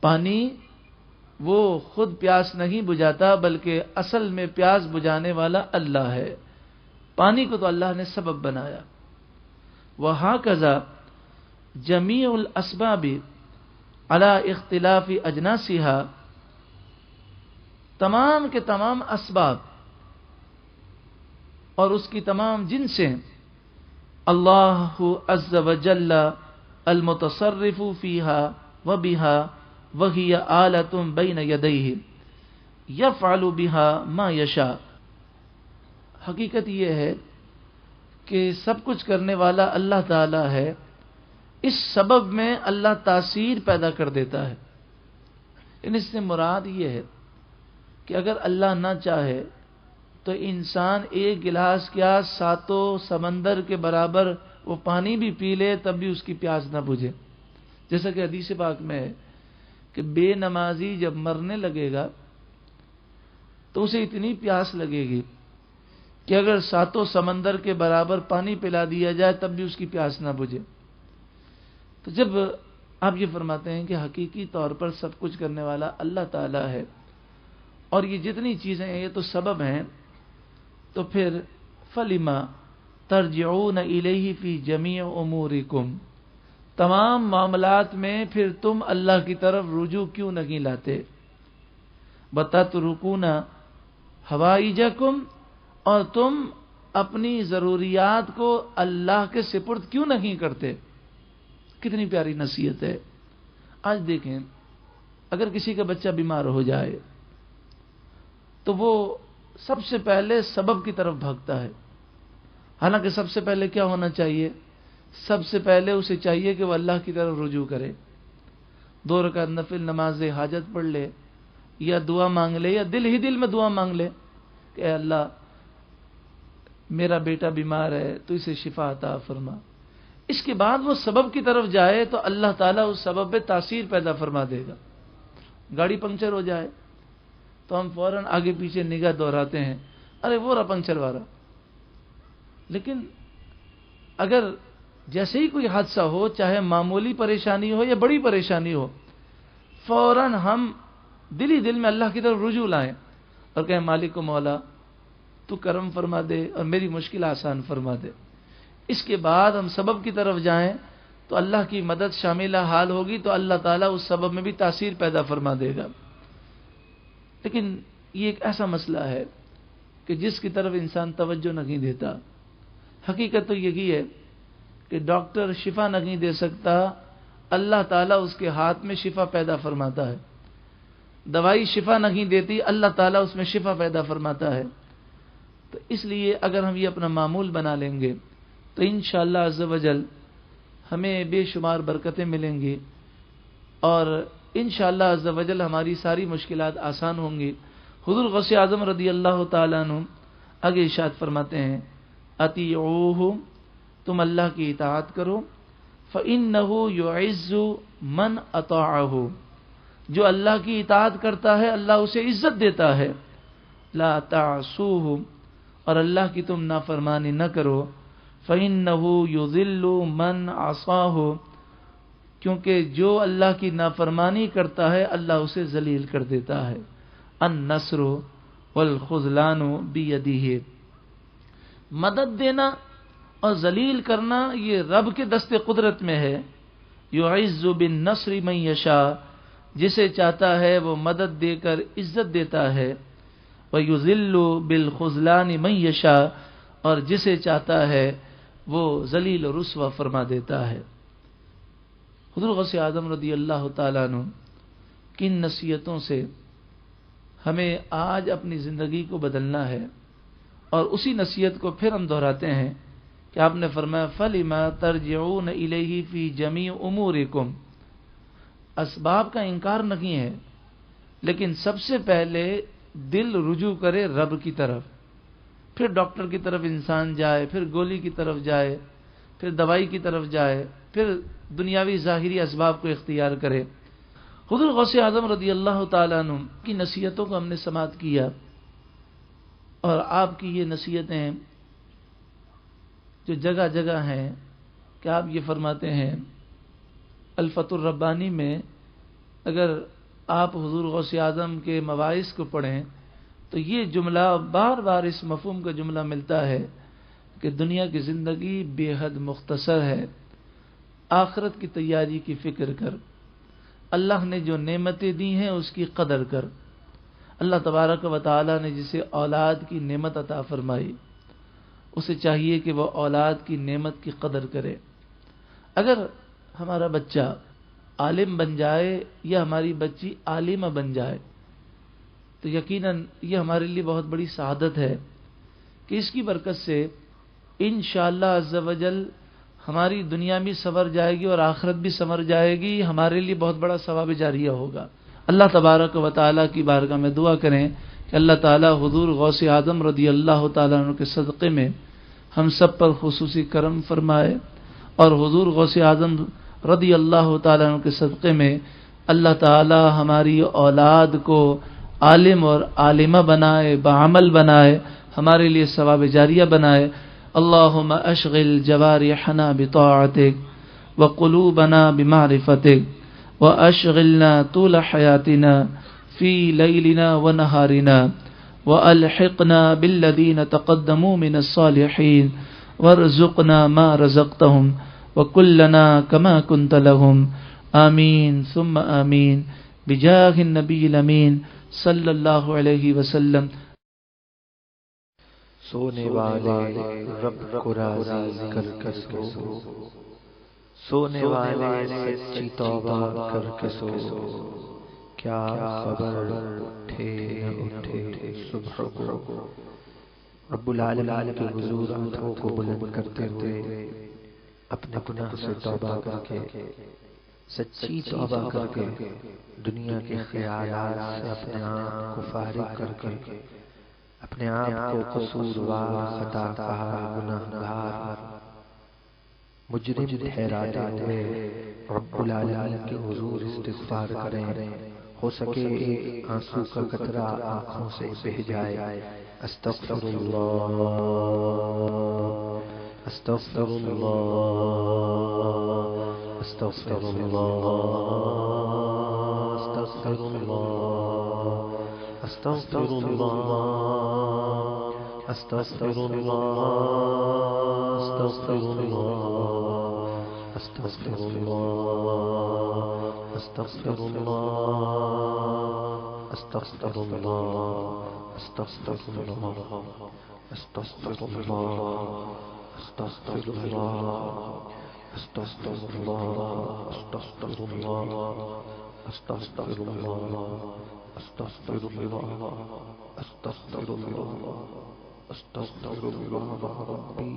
پانی وہ خود پیاس نہیں بجھاتا بلکہ اصل میں پیاس بجھانے والا اللہ ہے، پانی کو تو اللہ نے سبب بنایا۔ وہکذا جمیع الاسباب علی اختلاف اجناسها، تمام کے تمام اسباب اور اس کی تمام جنسیں اللہ عز وجل المتصرف فیہا وبہا وہی آلۃ بین یدیہ یفعل بہا ما یشاء۔ حقیقت یہ ہے کہ سب کچھ کرنے والا اللہ تعالی ہے، اس سبب میں اللہ تاثیر پیدا کر دیتا ہے۔ اس سے مراد یہ ہے کہ اگر اللہ نہ چاہے تو انسان ایک گلاس کیا ساتوں سمندر کے برابر وہ پانی بھی پی لے تب بھی اس کی پیاس نہ بجھے، جیسا کہ حدیث پاک میں ہے کہ بے نمازی جب مرنے لگے گا تو اسے اتنی پیاس لگے گی کہ اگر ساتوں سمندر کے برابر پانی پلا دیا جائے تب بھی اس کی پیاس نہ بجھے۔ تو جب آپ یہ فرماتے ہیں کہ حقیقی طور پر سب کچھ کرنے والا اللہ تعالی ہے اور یہ جتنی چیزیں ہیں یہ تو سبب ہیں، تو پھر فَلِمَا تَرْجِعُونَ إِلَيْهِ فِي جَمِيعِ أُمُورِكُمْ، تمام معاملات میں پھر تم اللہ کی طرف رجوع کیوں نہیں لاتے؟ وَتَتْرُكُونَ حَوَائِجَكُمْ، اور تم اپنی ضروریات کو اللہ کے سپرد کیوں نہیں کرتے؟ کتنی پیاری نصیحت ہے۔ آج دیکھیں اگر کسی کا بچہ بیمار ہو جائے تو وہ سب سے پہلے سبب کی طرف بھاگتا ہے، حالانکہ سب سے پہلے کیا ہونا چاہیے؟ سب سے پہلے اسے چاہیے کہ وہ اللہ کی طرف رجوع کرے، 2 رکعت نفل نماز حاجت پڑھ لے یا دعا مانگ لے یا دل ہی دل میں دعا مانگ لے کہ اے اللہ میرا بیٹا بیمار ہے تو اسے شفا عطا فرما۔ اس کے بعد وہ سبب کی طرف جائے تو اللہ تعالیٰ اس سبب پہ تاثیر پیدا فرما دے گا۔ گاڑی پنکچر ہو جائے تو ہم فوراً آگے پیچھے نگاہ دہراتے ہیں، ارے وہ رہا پنکچر والا۔ لیکن اگر جیسے ہی کوئی حادثہ ہو، چاہے معمولی پریشانی ہو یا بڑی پریشانی ہو، فوراً ہم دل ہی دل میں اللہ کی طرف رجوع لائیں اور کہیں مالک و مولا تو کرم فرما دے اور میری مشکل آسان فرما دے۔ اس کے بعد ہم سبب کی طرف جائیں تو اللہ کی مدد شامل حال ہوگی، تو اللہ تعالیٰ اس سبب میں بھی تاثیر پیدا فرما دے گا۔ لیکن یہ ایک ایسا مسئلہ ہے کہ جس کی طرف انسان توجہ نہیں دیتا۔ حقیقت تو یہی ہے کہ ڈاکٹر شفا نہیں دے سکتا، اللہ تعالیٰ اس کے ہاتھ میں شفا پیدا فرماتا ہے۔ دوائی شفا نہیں دیتی، اللہ تعالیٰ اس میں شفا پیدا فرماتا ہے۔ تو اس لیے اگر ہم یہ اپنا معمول بنا لیں گے تو انشاءاللہ عز و جل ہمیں بے شمار برکتیں ملیں گی اور انشاءاللہ عز و جل ہماری ساری مشکلات آسان ہوں گی۔ حضور غوث اعظم رضی اللہ تعالیٰ عنہ آگے ارشاد فرماتے ہیں اطیعوہ، تم اللہ کی اطاعت کرو، فإنہ یعز من اطاعہ، جو اللہ کی اطاعت کرتا ہے اللہ اسے عزت دیتا ہے، لا تعصوہ، اور اللہ کی تم نافرمانی نہ کرو، فإنہ یذل من عصاہ، کیونکہ جو اللہ کی نافرمانی کرتا ہے اللہ اسے ذلیل کر دیتا ہے۔ النصر والخذلان بیدہ، مدد دینا اور ذلیل کرنا یہ رب کے دست قدرت میں ہے۔ یعز بالنصر من یشاء، جسے چاہتا ہے وہ مدد دے کر عزت دیتا ہے، ویذل بالخذلان من یشاء، اور جسے چاہتا ہے وہ ذلیل و رسوا فرما دیتا ہے۔ حضور غوث اعظم رضی اللہ تعالیٰ عنہ کن نصیحتوں سے ہمیں آج اپنی زندگی کو بدلنا ہے، اور اسی نصیحت کو پھر ہم دہراتے ہیں کہ آپ نے فرمایا فَلِمَا تَرْجِعُونَ إِلَيْهِ فِي جَمِيعِ أُمُورِكُمْ، اسباب کا انکار نہیں ہے، لیکن سب سے پہلے دل رجوع کرے رب کی طرف، پھر ڈاکٹر کی طرف انسان جائے، پھر گولی کی طرف جائے، پھر دوائی کی طرف جائے، پھر دنیاوی ظاہری اسباب کو اختیار کرے۔ حضور غوث اعظم رضی اللہ تعالیٰ عنہ کی نصیحتوں کو ہم نے سماعت کیا، اور آپ کی یہ نصیحتیں جو جگہ جگہ ہیں کہ آپ یہ فرماتے ہیں الفتح الربانی میں، اگر آپ حضور غوث اعظم کے مواعظ کو پڑھیں تو یہ جملہ بار بار اس مفہوم کا جملہ ملتا ہے کہ دنیا کی زندگی بے حد مختصر ہے، آخرت کی تیاری کی فکر کر، اللہ نے جو نعمتیں دی ہیں اس کی قدر کر۔ اللہ تبارک و تعالی نے جسے اولاد کی نعمت عطا فرمائی، اسے چاہیے کہ وہ اولاد کی نعمت کی قدر کرے۔ اگر ہمارا بچہ عالم بن جائے یا ہماری بچی عالمہ بن جائے تو یقیناً یہ ہمارے لیے بہت بڑی سعادت ہے کہ اس کی برکت سے انشاءاللہ عز و جل ہماری دنیا بھی سنور جائے گی اور آخرت بھی سنور جائے گی، ہمارے لیے بہت بڑا ثواب جاریہ ہوگا۔ اللہ تبارک و تعالیٰ کی بارگاہ میں دعا کریں کہ اللہ تعالیٰ حضور غوث اعظم رضی اللہ تعالیٰ عنہ کے صدقے میں ہم سب پر خصوصی کرم فرمائے، اور حضور غوث اعظم رضی اللہ تعالیٰ عنہ کے صدقے میں اللہ تعالیٰ ہماری اولاد کو عالم اور عالمہ بنائے، بعمل بنائے، ہمارے لیے ثواب جاریہ بنائے۔ اللہم اشغل جوارحنا بطاعتک وقلوبنا بمعرفتک واشغلنا طول حیاتنا فی لیلنا ونہارنا والحقنا بالذین تقدموا من الصالحین وارزقنا ما رزقتهم وکلنا کما کنت لهم آمین ثم آمین بجاہ النبی الامین صلی اللہ علیہ وسلم۔ سونے والے رب کو راضی کر کے سو، سونے والے سچی توبہ کر کے سو، کیا خبر اٹھے نہ اٹھے صبح کو۔ رب العالمین کے حضور آنکھوں کو بلند کرتے ہوئے اپنے گناہ سے توبہ کر کے، سچی توبہ کر کے، دنیا کے خیالات سے اپنے آپ کو فارغ کر کے، اپنے آپ کو قصوروار، خطا کار، گناہگار، مجرم ٹھہراتے ہوئے رب العالمین کے حضور استغفار کریں، ہو سکے ایک آنسو کا قطرہ آنکھوں سے بہہ جائے۔ استغفر اللہ، استغفر اللہ، استغفر اللہ، استغفر اللہ، استغفر اللہ، استغفر اللہ، استغفر اللہ، استغفر اللہ، استغفر اللہ، استغفر اللہ، استغفر اللہ، استغفر اللہ، استغفر اللہ، استغفر اللہ، استغفر اللہ، استغفر اللہ، استغفر اللہ، استغفر اللہ، استغفر اللہ ربی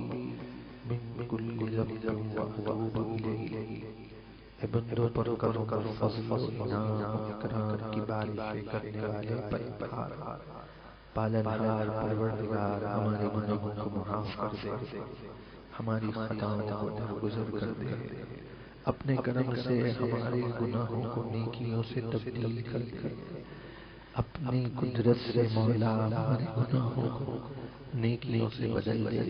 من کل ذنب واتوب الیہ۔ اے بندوں پر کرم فضل و انعام اکرام کی بارش کرنے والے پروردگار، پالنہار پروردگار، ہمارے گناہوں کو معاف کر دے، ہماری خطاؤں کو درگزر کر دے، اپنے کرم سے ہمارے گناہوں کو نیکیوں سے تبدیل کر دے، اپنی قدرت سے مولا ہمارے گناہوں کو نیکیوں سے بدل دے۔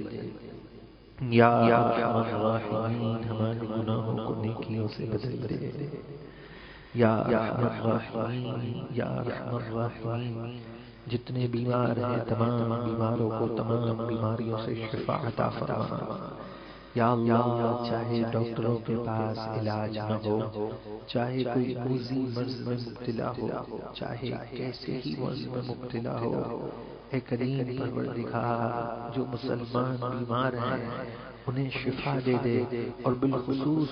یا ارحم الراحمین، ہمارے گناہوں کو نیکیوں سے بدل دے۔ یا ارحم الراحمین، یا ارحم الراحمین، جتنے بیمار ہیں تمام بیماروں کو تمام بیماریوں سے شفا عطا فرما۔ یا اللہ، چاہے ڈاکٹروں کے پاس علاج نہ ہو، چاہے کوئی موذی مرض میں مبتلا ہو، چاہے کیسے ہی مرض میں مبتلا ہو، اے کریم پروردگار، جو مسلمان بیمار ہیں انہیں شفا دے دے، اور بالخصوص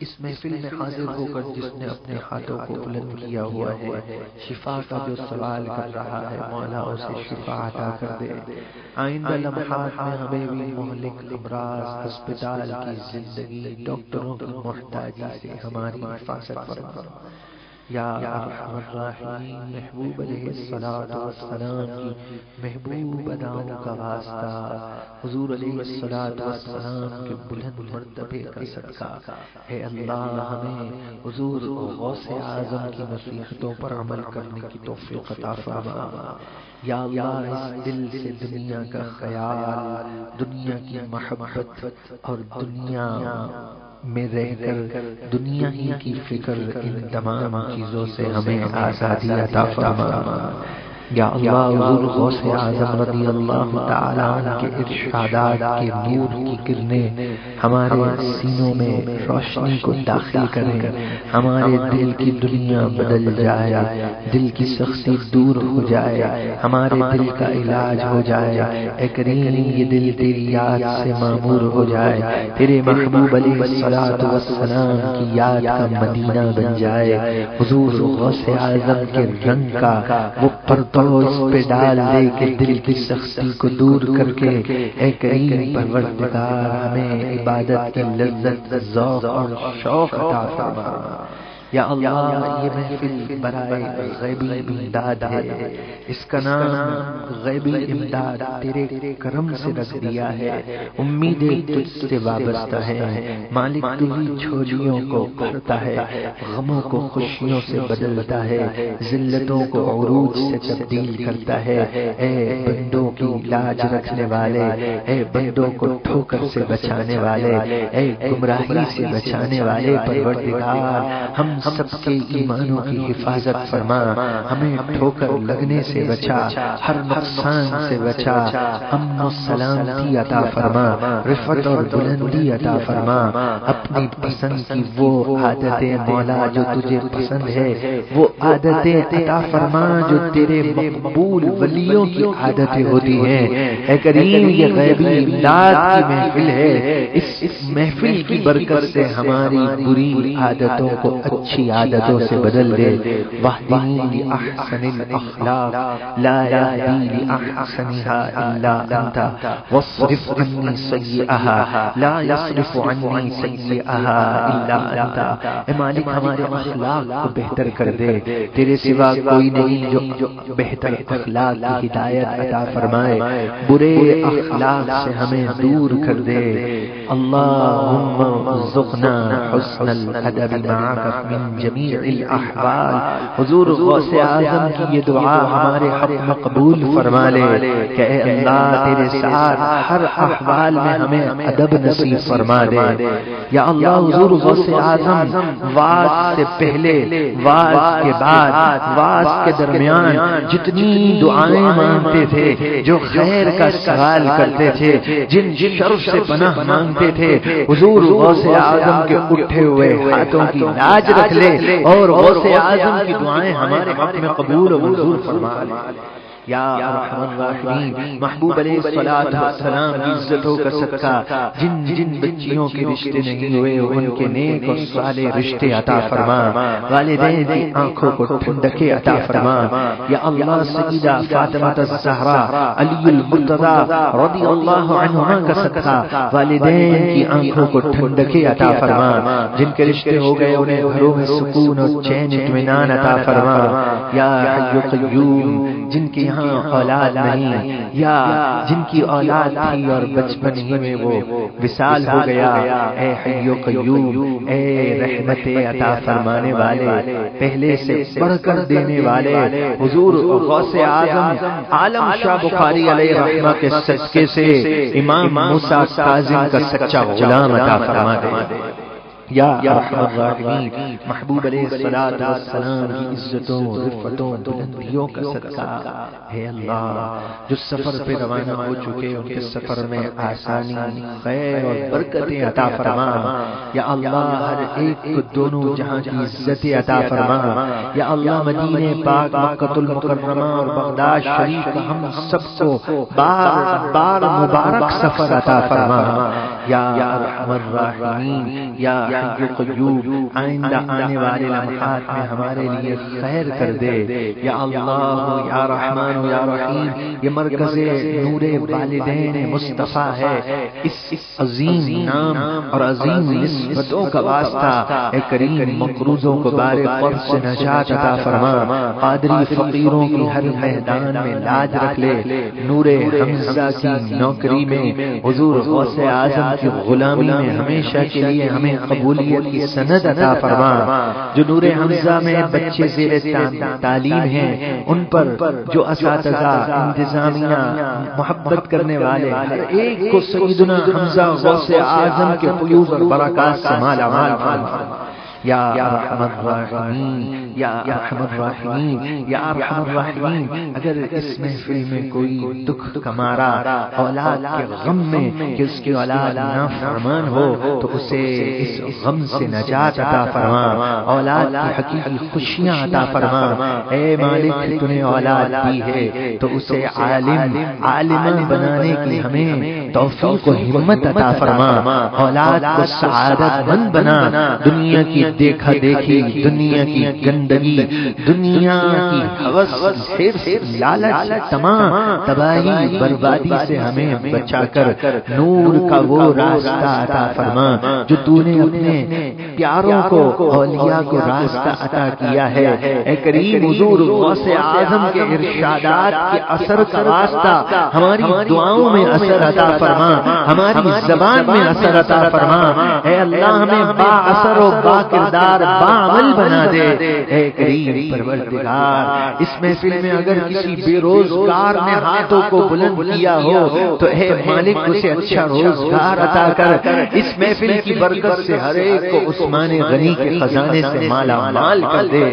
اس محفل میں حاضر ہو کر جس نے اپنے ہاتھوں کو بلند کیا ہوا ہے، شفا کا جو سوال کر رہا ہے، مولا اسے شفا عطا کر دے۔ آئندہ لمحات میں ہمیں بھی مہلک امراض، ہسپتال کی زندگی، ڈاکٹروں کی محتاجی سے ہماری حفاظت فرما۔ یا ارحم الراحمین محبوب علیہ الصلوۃ والسلام کی محبوب اداؤں کا واسطہ، حضور علیہ الصلوۃ والسلام کے بلند مرتبے کا صدقہ، اے اللہ ہمیں حضور غوث اعظم کی نصیحتوں پر عمل کرنے کی توفیق عطا فرما۔ یا اللہ اس دل سے دنیا کا خیال، دنیا کی محبت اور دنیا میں رہ کر دنیا ہی کی فکر، ان تمام چیزوں سے ہمیں آزادی عطا فرما۔ یا اللہ حضور غوث اعظم رضی اللہ تعالی عنہ کے ارشادات کے نور کی کرنیں ہمارے سینوں میں روشنی کو داخل کریں، ہمارے دل کی دنیا بدل جائے، دل کی سختی دور ہو جائے، ہمارے دل کا علاج ہو جائے۔ اے کریم یہ دل تیری یاد سے معمور ہو جائے، تیرے محبوب علیہ الصلوۃ والسلام کی یاد کا مدینہ بن جائے، حضور غوث اعظم کے رنگ کا وہ پردہ اس پہ ڈال دے کہ دل کی سختی کو دور کر کے اے کریم پروردگار ہمیں عبادت کی لذت، ذوق اور شوق عطا فرما۔ یا اللہ یہ محفل برائے غیبی امداد ہے، اس کا نام غیبی امداد تیرے کرم سے رکھ دیا ہے، امیدیں تجھ سے وابستہ ہے، مالک تو ہی جھولیوں کو بھرتا ہے، غموں کو خوشیوں سے بدلتا ہے، ذلتوں کو عروج سے تبدیل کرتا ہے۔ اے بندوں کی لاج رکھنے والے، اے بندوں کو ٹھوکر سے بچانے والے، اے گمراہی سے بچانے والے پروردگار ہم سب کے ایمانوں کی حفاظت فرما، ہمیں ٹھوکر لگنے سے بچا، ہر نقصان سے بچا، امن و سلامتی عطا فرما، رفعت اور بلندی عطا فرما، اپنی پسند کی وہ عادتیں مولا جو تجھے پسند ہے، وہ عادتیں عطا فرما جو تیرے مقبول ولیوں کی عادتیں ہوتی ہیں۔ اے کریم یہ غیبی امداد کی محفل ہے، اس محفل کی برکت سے ہماری بری عادتوں کو اچھی عادتوں سے بدل دے۔ واہدنی لأحسن الاخلاق لا يهدي لأحسنها الا انت واصرف عني سيئها لا يصرف عني سيئها الا انت۔ اے مالک ہمارے اخلاق کو بہتر کر دے، تیرے سوا کوئی نہیں جو بہتر اخلاق کی ہدایت عطا فرمائے، برے اخلاق سے ہمیں دور کر دے۔ اللہم ارزقنا حسن الادب معك من جمیع الاحوال۔ حضور غوث اعظم کی یہ دعا ہمارے حق میں قبول فرما لے کہ اے اللہ تیرے ساتھ ہر احوال میں ہمیں ادب نصیب فرما دے۔ یا اللہ حضور غوث اعظم واعظ سے پہلے، واعظ کے بعد، واعظ کے درمیان جتنی دعائیں مانگتے تھے، جو خیر کا سوال کرتے تھے، جن شر سے پناہ مانگتے تھے، حضور غوث اعظم کے اٹھے ہوئے ہاتھوں کی لاج رکھ لے اور غوث اعظم کی دعائیں ہمارے حق میں قبول و منظور فرما لے۔ یا ارحم الراحمین محبوب علیہ الصلوۃ والسلام کی عزتوں کا صدقہ جن بچیوں کے رشتے نہیں ہوئے ان کے نیک اور صالح رشتے عطا فرما، والدین کی آنکھوں کو ٹھنڈکے عطا فرما۔ یا اللہ سیدہ فاطمہ الزہرا علی المرتضی رضی اللہ عنہما کا صدقہ والدین کی آنکھوں کو ٹھنڈکے عطا فرما، جن کے رشتے ہو گئے انہیں گھروں میں سکون اور چین اطمینان عطا فرما۔ یا حی قیوم جن کے یہاں اولاد نہیں یا جن کی اولاد تھی اور بچپن ہی میں وہ وصال ہو گیا، اے حی قیوم اے رحمت عطا فرمانے والے، پہلے سے بڑھ کر دینے والے، حضور غوث اعظم عالم شاہ بخاری علیہ رحمہ کے صدقے سے امام موسیٰ کاظم کا سچا غلام عطا فرما دے۔ یا ارحم الراحمین محبوب علیہ الصلوۃ والسلام کی عزتوں، رفعتوں، بلندیوں کا صدقہ ہے اللہ جو سفر پہ روانہ ہو چکے ان کے سفر میں آسانی، خیر اور برکتیں عطا فرما۔ یا اللہ ہر ایک کو دونوں جہاں کی عزتیں عطا فرما۔ یا اللہ مدینہ پاک، مکہ المکرمہ اور بغداد شریف کا ہم سب کو بار بار مبارک سفر عطا فرما۔ یا ارحم الراحمین یا حی قیوم آئندہ آنے والے لمحات میں ہمارے لیے خیر کر دے، یا اللہ یا رحمان یا رحیم۔ یہ مرکز نور والدین مصطفیٰ ہے، اس عظیم نام اور عظیم نسبتوں کا واسطہ اے کریم مقروضوں کو بار قرض سے نجات عطا فرما، قادری فقیروں کی ہر میدان میں لاج رکھ لے، نور حمزہ کی نوکری میں حضور غوث اعظم کی غلامی میں ہمیشہ کے لیے ہمیں قبولیت کی سند عطا فرما۔ جو نور حمزہ میں بچے زیر تعلیم ہیں ان پر جو اساتذہ انتظامیہ محبت کرنے والے ہر ایک کو سیدنا حمزہ غوث اعظم کے فیوض اور برکات سے مالا مال فرما، یا ارحم الراحمین یا ارحم الراحمین یا ارحم الراحمین۔ اگر اس محفل میں کوئی دکھ کا مارا اولاد کے غم میں کہ اس کی اولاد نافرمان ہو تو اسے اس غم سے نجات عطا فرما، اولاد کی حقیقی خوشیاں عطا فرما۔ اے مالک تو نے اولاد دی ہے تو اسے عالمہ بنانے کی ہمیں توفیق و ہمت عطا فرما، اولاد کو سعادت مند بنا، دنیا کی دیکھا دیکھی، دنیا کی گندگی، دنیا کی ہوس، لالچ، تمام تباہی بربادی سے ہمیں بچا کر نور کا وہ راستہ عطا فرما جو تو نے اپنے پیاروں کو اولیاء کو راستہ عطا کیا ہے۔ اے کریم حضور غوث اعظم کے ارشادات کے اثر کا واسطہ ہماری دعاؤں میں اثر عطا فرما، ہماری زبان میں اثر عطا فرما۔ اے اللہ ہمیں با اثر و با کردار بعمل بنا دے۔ اے کریم پروردگار اس محفل میں اگر کسی بے روزگار نے ہاتھوں کو بلند کیا ہو تو اے مالک اسے اچھا روزگار عطا کر، اس محفل کی برکت سے ہر ایک کو عثمان غنی کے خزانے سے مالا مال کر دے۔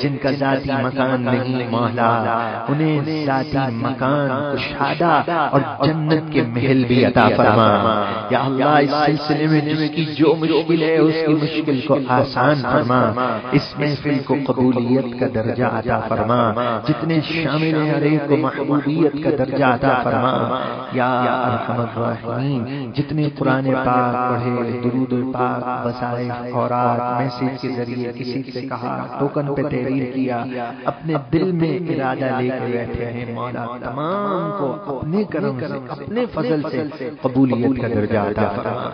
جن کا ذاتی مکان نہیں مولا انہیں ذاتی مکان کشادہ اور جنت کے محل بھی عطا فرما۔ یا اللہ اس سلسلے میں جس کی جو مشکل ہے اس کی مشکل کو آسان فرما، اس محفل کو قبولیت کا درجہ عطا فرما، جتنے شامل ہیں ہر ایک کو محبوبیت کا درجہ عطا فرما۔ یا ارحم الراحمین جتنے قرآن پاک پڑھے، درود پاک، وظائف، اوراد، میسج کے ذریعے کسی سے کہا، ٹوکن پہ تحریر کیا، اپنے دل میں ارادہ لے کے بیٹھے ہیں، مولا تمام کو اپنے کرم سے اپنے فضل سے قبولیت کا درجہ عطا فرما۔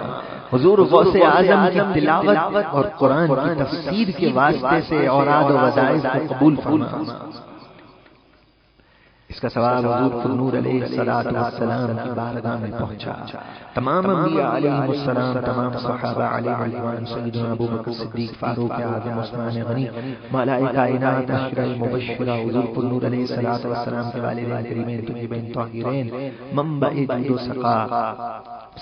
حضور غوث اعظم کی تلاوت اور قرآن کی تفسیر کے واسطے سے اوراد و وظائف کو قبول فرما۔ اس کا ثواب حضور نور علیہ الصلوۃ والسلام کی بارگاہ میں پہنچا۔ تمام انبیاء علیہم السلام، تمام صحابہ علیہم الرضوان، سیدنا ابو بکر صدیق، فاروق اعظم، عثمان غنی، ملائکہ کائنات، عشرہ مبشرہ، حضور نور علیہ الصلوۃ والسلام کے والدین کریمین، طیبین طاہرین، منبع جود و سخا،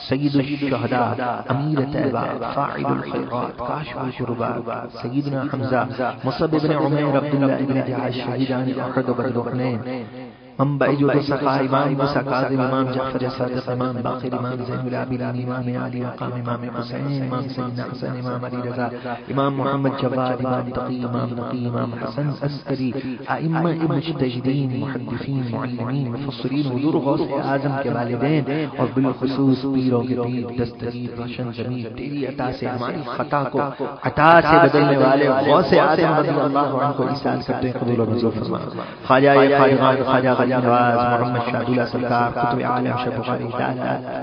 سید الشہداء، امیر طیبہ، فاعل الخیرات، کاشف الکربات، سیدنا حمزہ، مصعب بن عمیر، عبداللہ بن جحش، شہیدان احد و بدر و حنین، منبع جود و سخا، امام موسیٰ کاظم، امام جعفر صادق، امام باقر، امام زین العابدین، امام علی مقام، امام حسین، امام سیدنا حسن، امام علی رضا، امام محمد جواد، امام تقی، امام نقی، امام حسن عسکری، ائمہ مجتہدین، محدثین، معلمین، مفسرین، حضور غوث اعظم کے والدین اور بالخصوص پیروں کے پیر، دستگیر، روشن ضمیر، تیری عطا سے ہماری خطا کو عطا سے بدلنے والے غوث اعظم رضی اللہ عنہ کو ایصال کرتے ہیں، قبول و منظور فرما۔ خواجہ خواجہ خواجہ نواز محمد شاہ دولہ سرکار، قطب عالم شاہ بخاری،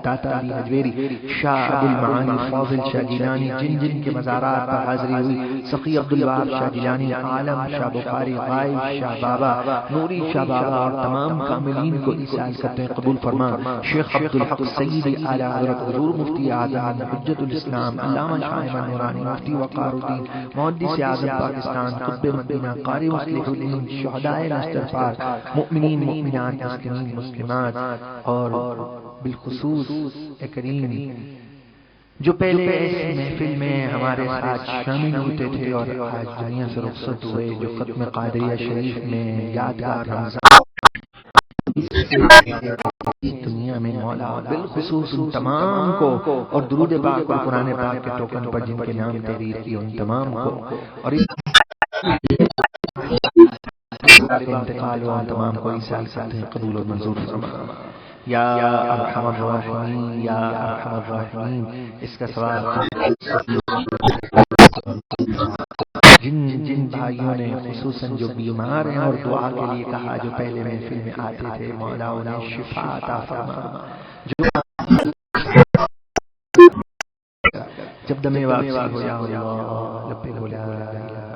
داتا علی حجویری، شاہ ابو المعانی، فاضل شاہ جیلانی، جن جن کے مزارات پر حاضری ہوئی، سخی عبدالوہاب شاہ جیلانی، عالم شاہ بخاری، غائب شاہ بابا، نوری شاہ بابا اور تمام کاملین کو ایصال کرتے ہیں، قبول فرما۔ شیخ عبدالحق سید اعلی حضرت حضور مفتی اعظم حجت الاسلام علامہ شاہ احمد نورانی، مفتی وقار الدین، محدث اعظم پاکستان، قطب مدینہ، قاری مصلح الدین، شہدائے نشتر پاک، مؤمنین مؤمنات، مسلمین مسلمات اور بالخصوص کریم جو پہلے اس محفل میں ہمارے ساتھ شامل ہوتے تھے اور آج دنیا سے رخصت ہوئے، جو ختم قادریہ شریف میں یادگار رمضان دنیا میں مولا بالخصوص ان تمام کو اور درود پاک اور قرآن پاک کے ٹوکن پر جن کے نام تحریر کیے ان تمام کو اور انتقال و تمام کو ایصال کرتے ہیں، قبول و منظور فرما۔ یا ارحم الراحمین یا ارحم الراحمین. اس کا سوال جن بھائیوں نے خصوصاً جو بیمار ہیں اور دعا کے لیے کہا، جو پہلے محفل میں آتے تھے، مولا انہیں شفا عطا فرما. جب دم واپسی ہو یا اللہ لب بولا